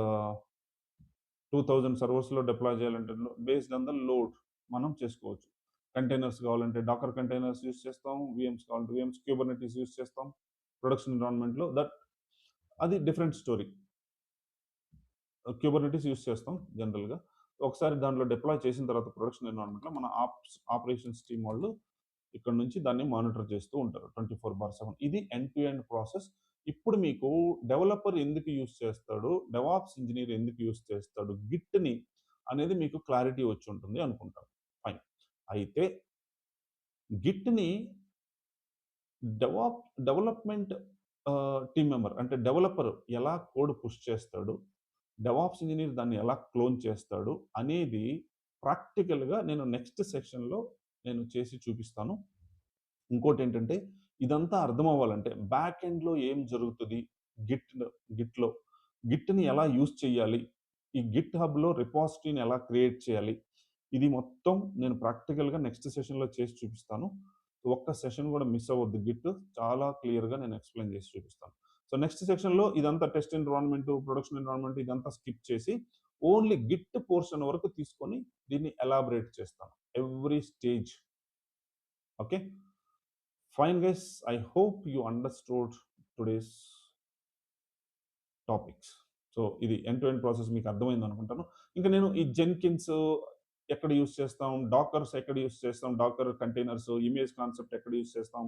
2000 సర్వర్స్లో డిప్లాయ్ చేయాలంటే బేస్డ్ ఆన్ ద లోడ్ మనం చేసుకోవచ్చు. కంటైనర్స్ కావాలంటే డాకర్ కంటైనర్స్ యూస్ చేస్తాం, విఎమ్స్ కావాలంటే విఎమ్స్, క్యూబర్నెటీస్ యూస్ చేస్తాం ప్రొడక్షన్ ఎన్విరాన్మెంట్లో. అది డిఫరెంట్ స్టోరీ. క్యూబర్నెటీస్ యూస్ చేస్తాం జనరల్గా. ఒకసారి దాంట్లో డిప్లాయ్ చేసిన తర్వాత ప్రొడక్షన్ ఎన్విరాన్మెంట్లో మన ఆపరేషన్స్ టీం వాళ్ళు ఇక్కడ నుంచి దాన్ని మానిటర్ చేస్తూ ఉంటారు 24/7. ఇది ఎండ్ టు ఎండ్ ప్రాసెస్. ఇప్పుడు మీకు డెవలపర్ ఎందుకు యూస్ చేస్తాడు, డెవాప్స్ ఇంజనీర్ ఎందుకు యూస్ చేస్తాడు గిట్ని అనేది మీకు క్లారిటీ వచ్చి ఉంటుంది అనుకుంటాను. ఫైన్. అయితే గిట్ని డెవలప్మెంట్ టీమ్ మెంబర్ అంటే డెవలపర్ ఎలా కోడ్ పుష్ చేస్తాడు, డెవాప్స్ ఇంజనీర్ దాన్ని ఎలా క్లోన్ చేస్తాడు అనేది ప్రాక్టికల్గా నేను నెక్స్ట్ సెక్షన్లో నేను చేసి చూపిస్తాను. ఇంకోటి ఏంటంటే ఇదంతా అర్థం అవ్వాలంటే బ్యాక్ ఎండ్లో ఏం జరుగుతుంది, గిట్ని ఎలా యూజ్ చేయాలి, ఈ గిట్ హబ్లో రిపాజిటరీని ఎలా క్రియేట్ చేయాలి, ఇది మొత్తం నేను ప్రాక్టికల్గా నెక్స్ట్ సెషన్లో చేసి చూపిస్తాను. ఒక్క సెషన్ కూడా మిస్ అవ్వద్దు, గిట్ చాలా క్లియర్గా నేను ఎక్స్ప్లెయిన్ చేసి చూపిస్తాను. సో నెక్స్ట్ సెక్షన్లో ఇదంతా టెస్ట్ ఎన్విరాన్మెంట్, ప్రొడక్షన్ ఎన్విరాన్మెంట్ ఇదంతా స్కిప్ చేసి ఓన్లీ గిట్ పోర్షన్ వరకు తీసుకొని దీన్ని ఎలాబరేట్ చేస్తాను every stage. Okay fine guys, I hope you understood today's topics. So ఇది ఎండ్ టు ఎండ్ ప్రాసెస్ మీకు అర్థమైంది అనుకుంటాను. ఇంకా నేను ఈ జెన్కిన్స్ ఎక్కడ యూస్ చేస్తాం, డాకర్స్ ఎక్కడ యూస్ చేస్తాం, డాకర్ కంటైనర్స్, ఇమేజ్ కాన్సెప్ట్ ఎక్కడ యూస్ చేస్తాం,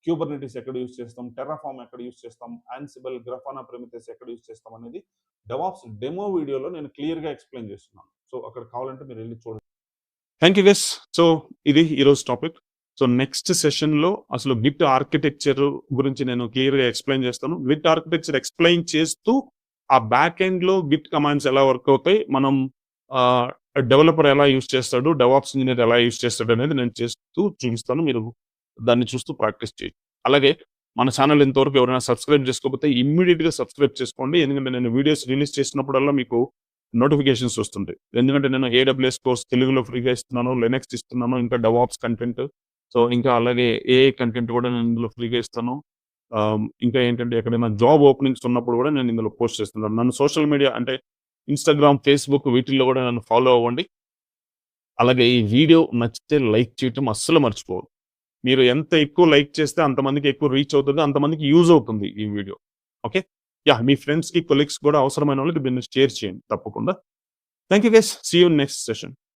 క్యూబర్నెటీస్ ఎక్కడ యూస్ చేస్తాం, టెర్రాఫార్మ్ ఎక్కడ యూస్ చేస్తాం, యాన్సిబుల్, గ్రాఫానా, ప్రోమిథెస్ ఎక్కడ యూస్ చేస్తాం అనేది డెవాప్స్ డెమో వీడియోలో నేను క్లియర్గా ఎక్స్ప్లెయిన్ చేస్తున్నాను. సో అక్కడ కావాలంటే మీరు వెళ్ళి చూడండి. Thank you guys. సో ఇది ఈరోజు టాపిక్. సో నెక్స్ట్ సెషన్లో అసలు గిట్ ఆర్కిటెక్చర్ గురించి నేను క్లియర్గా ఎక్స్ప్లెయిన్ చేస్తాను. గిట్ ఆర్కిటెక్చర్ ఎక్స్ప్లెయిన్ చేస్తూ ఆ బ్యాక్ ఎండ్ లో గిట్ కమాండ్స్ ఎలా వర్క్ అవుతాయి, మనం డెవలపర్ ఎలా యూస్ చేస్తాడు, డెవాప్స్ ఇంజనీర్ ఎలా యూస్ చేస్తాడు అనేది నేను చేస్తూ చూపిస్తాను. మీరు దాన్ని చూస్తూ ప్రాక్టీస్ చేయండి. అలాగే మన ఛానల్ ఇంతవరకు ఎవరైనా సబ్స్క్రైబ్ చేసుకోకపోతే ఇమ్మీడియట్ గా సబ్స్క్రైబ్ చేసుకోండి. ఎందుకంటే నేను వీడియోస్ రిలీజ్ చేసినప్పుడల్లా మీకు నోటిఫికేషన్స్ వస్తుంటాయి. ఎందుకంటే నేను AWS కోర్స్ తెలుగులో ఫ్రీగా ఇస్తున్నాను, లినక్స్ ఇస్తున్నాను, ఇంకా డెవాప్స్ కంటెంట్, సో ఇంకా అలాగే ఏఐ కంటెంట్ కూడా నేను ఇందులో ఫ్రీగా ఇస్తాను. ఇంకా ఏంటంటే ఎక్కడైనా జాబ్ ఓపెనింగ్స్ ఉన్నప్పుడు కూడా నేను ఇందులో పోస్ట్ చేస్తున్నాను. నన్ను సోషల్ మీడియా అంటే ఇన్స్టాగ్రామ్, ఫేస్బుక్ వీటిల్లో కూడా నన్ను ఫాలో అవ్వండి. అలాగే ఈ వీడియో నచ్చితే లైక్ చేయటం అస్సలు మర్చిపోవద్దు. మీరు ఎంత ఎక్కువ లైక్ చేస్తే అంతమందికి ఎక్కువ రీచ్ అవుతుంది, అంతమందికి యూజ్ అవుతుంది ఈ వీడియో. ఓకే, మీ ఫ్రెండ్స్కి కొలీగ్స్ కూడా అవసరమైన వాళ్ళకి దీన్ని షేర్ చేయండి తప్పకుండా. Thank you guys, see you next session.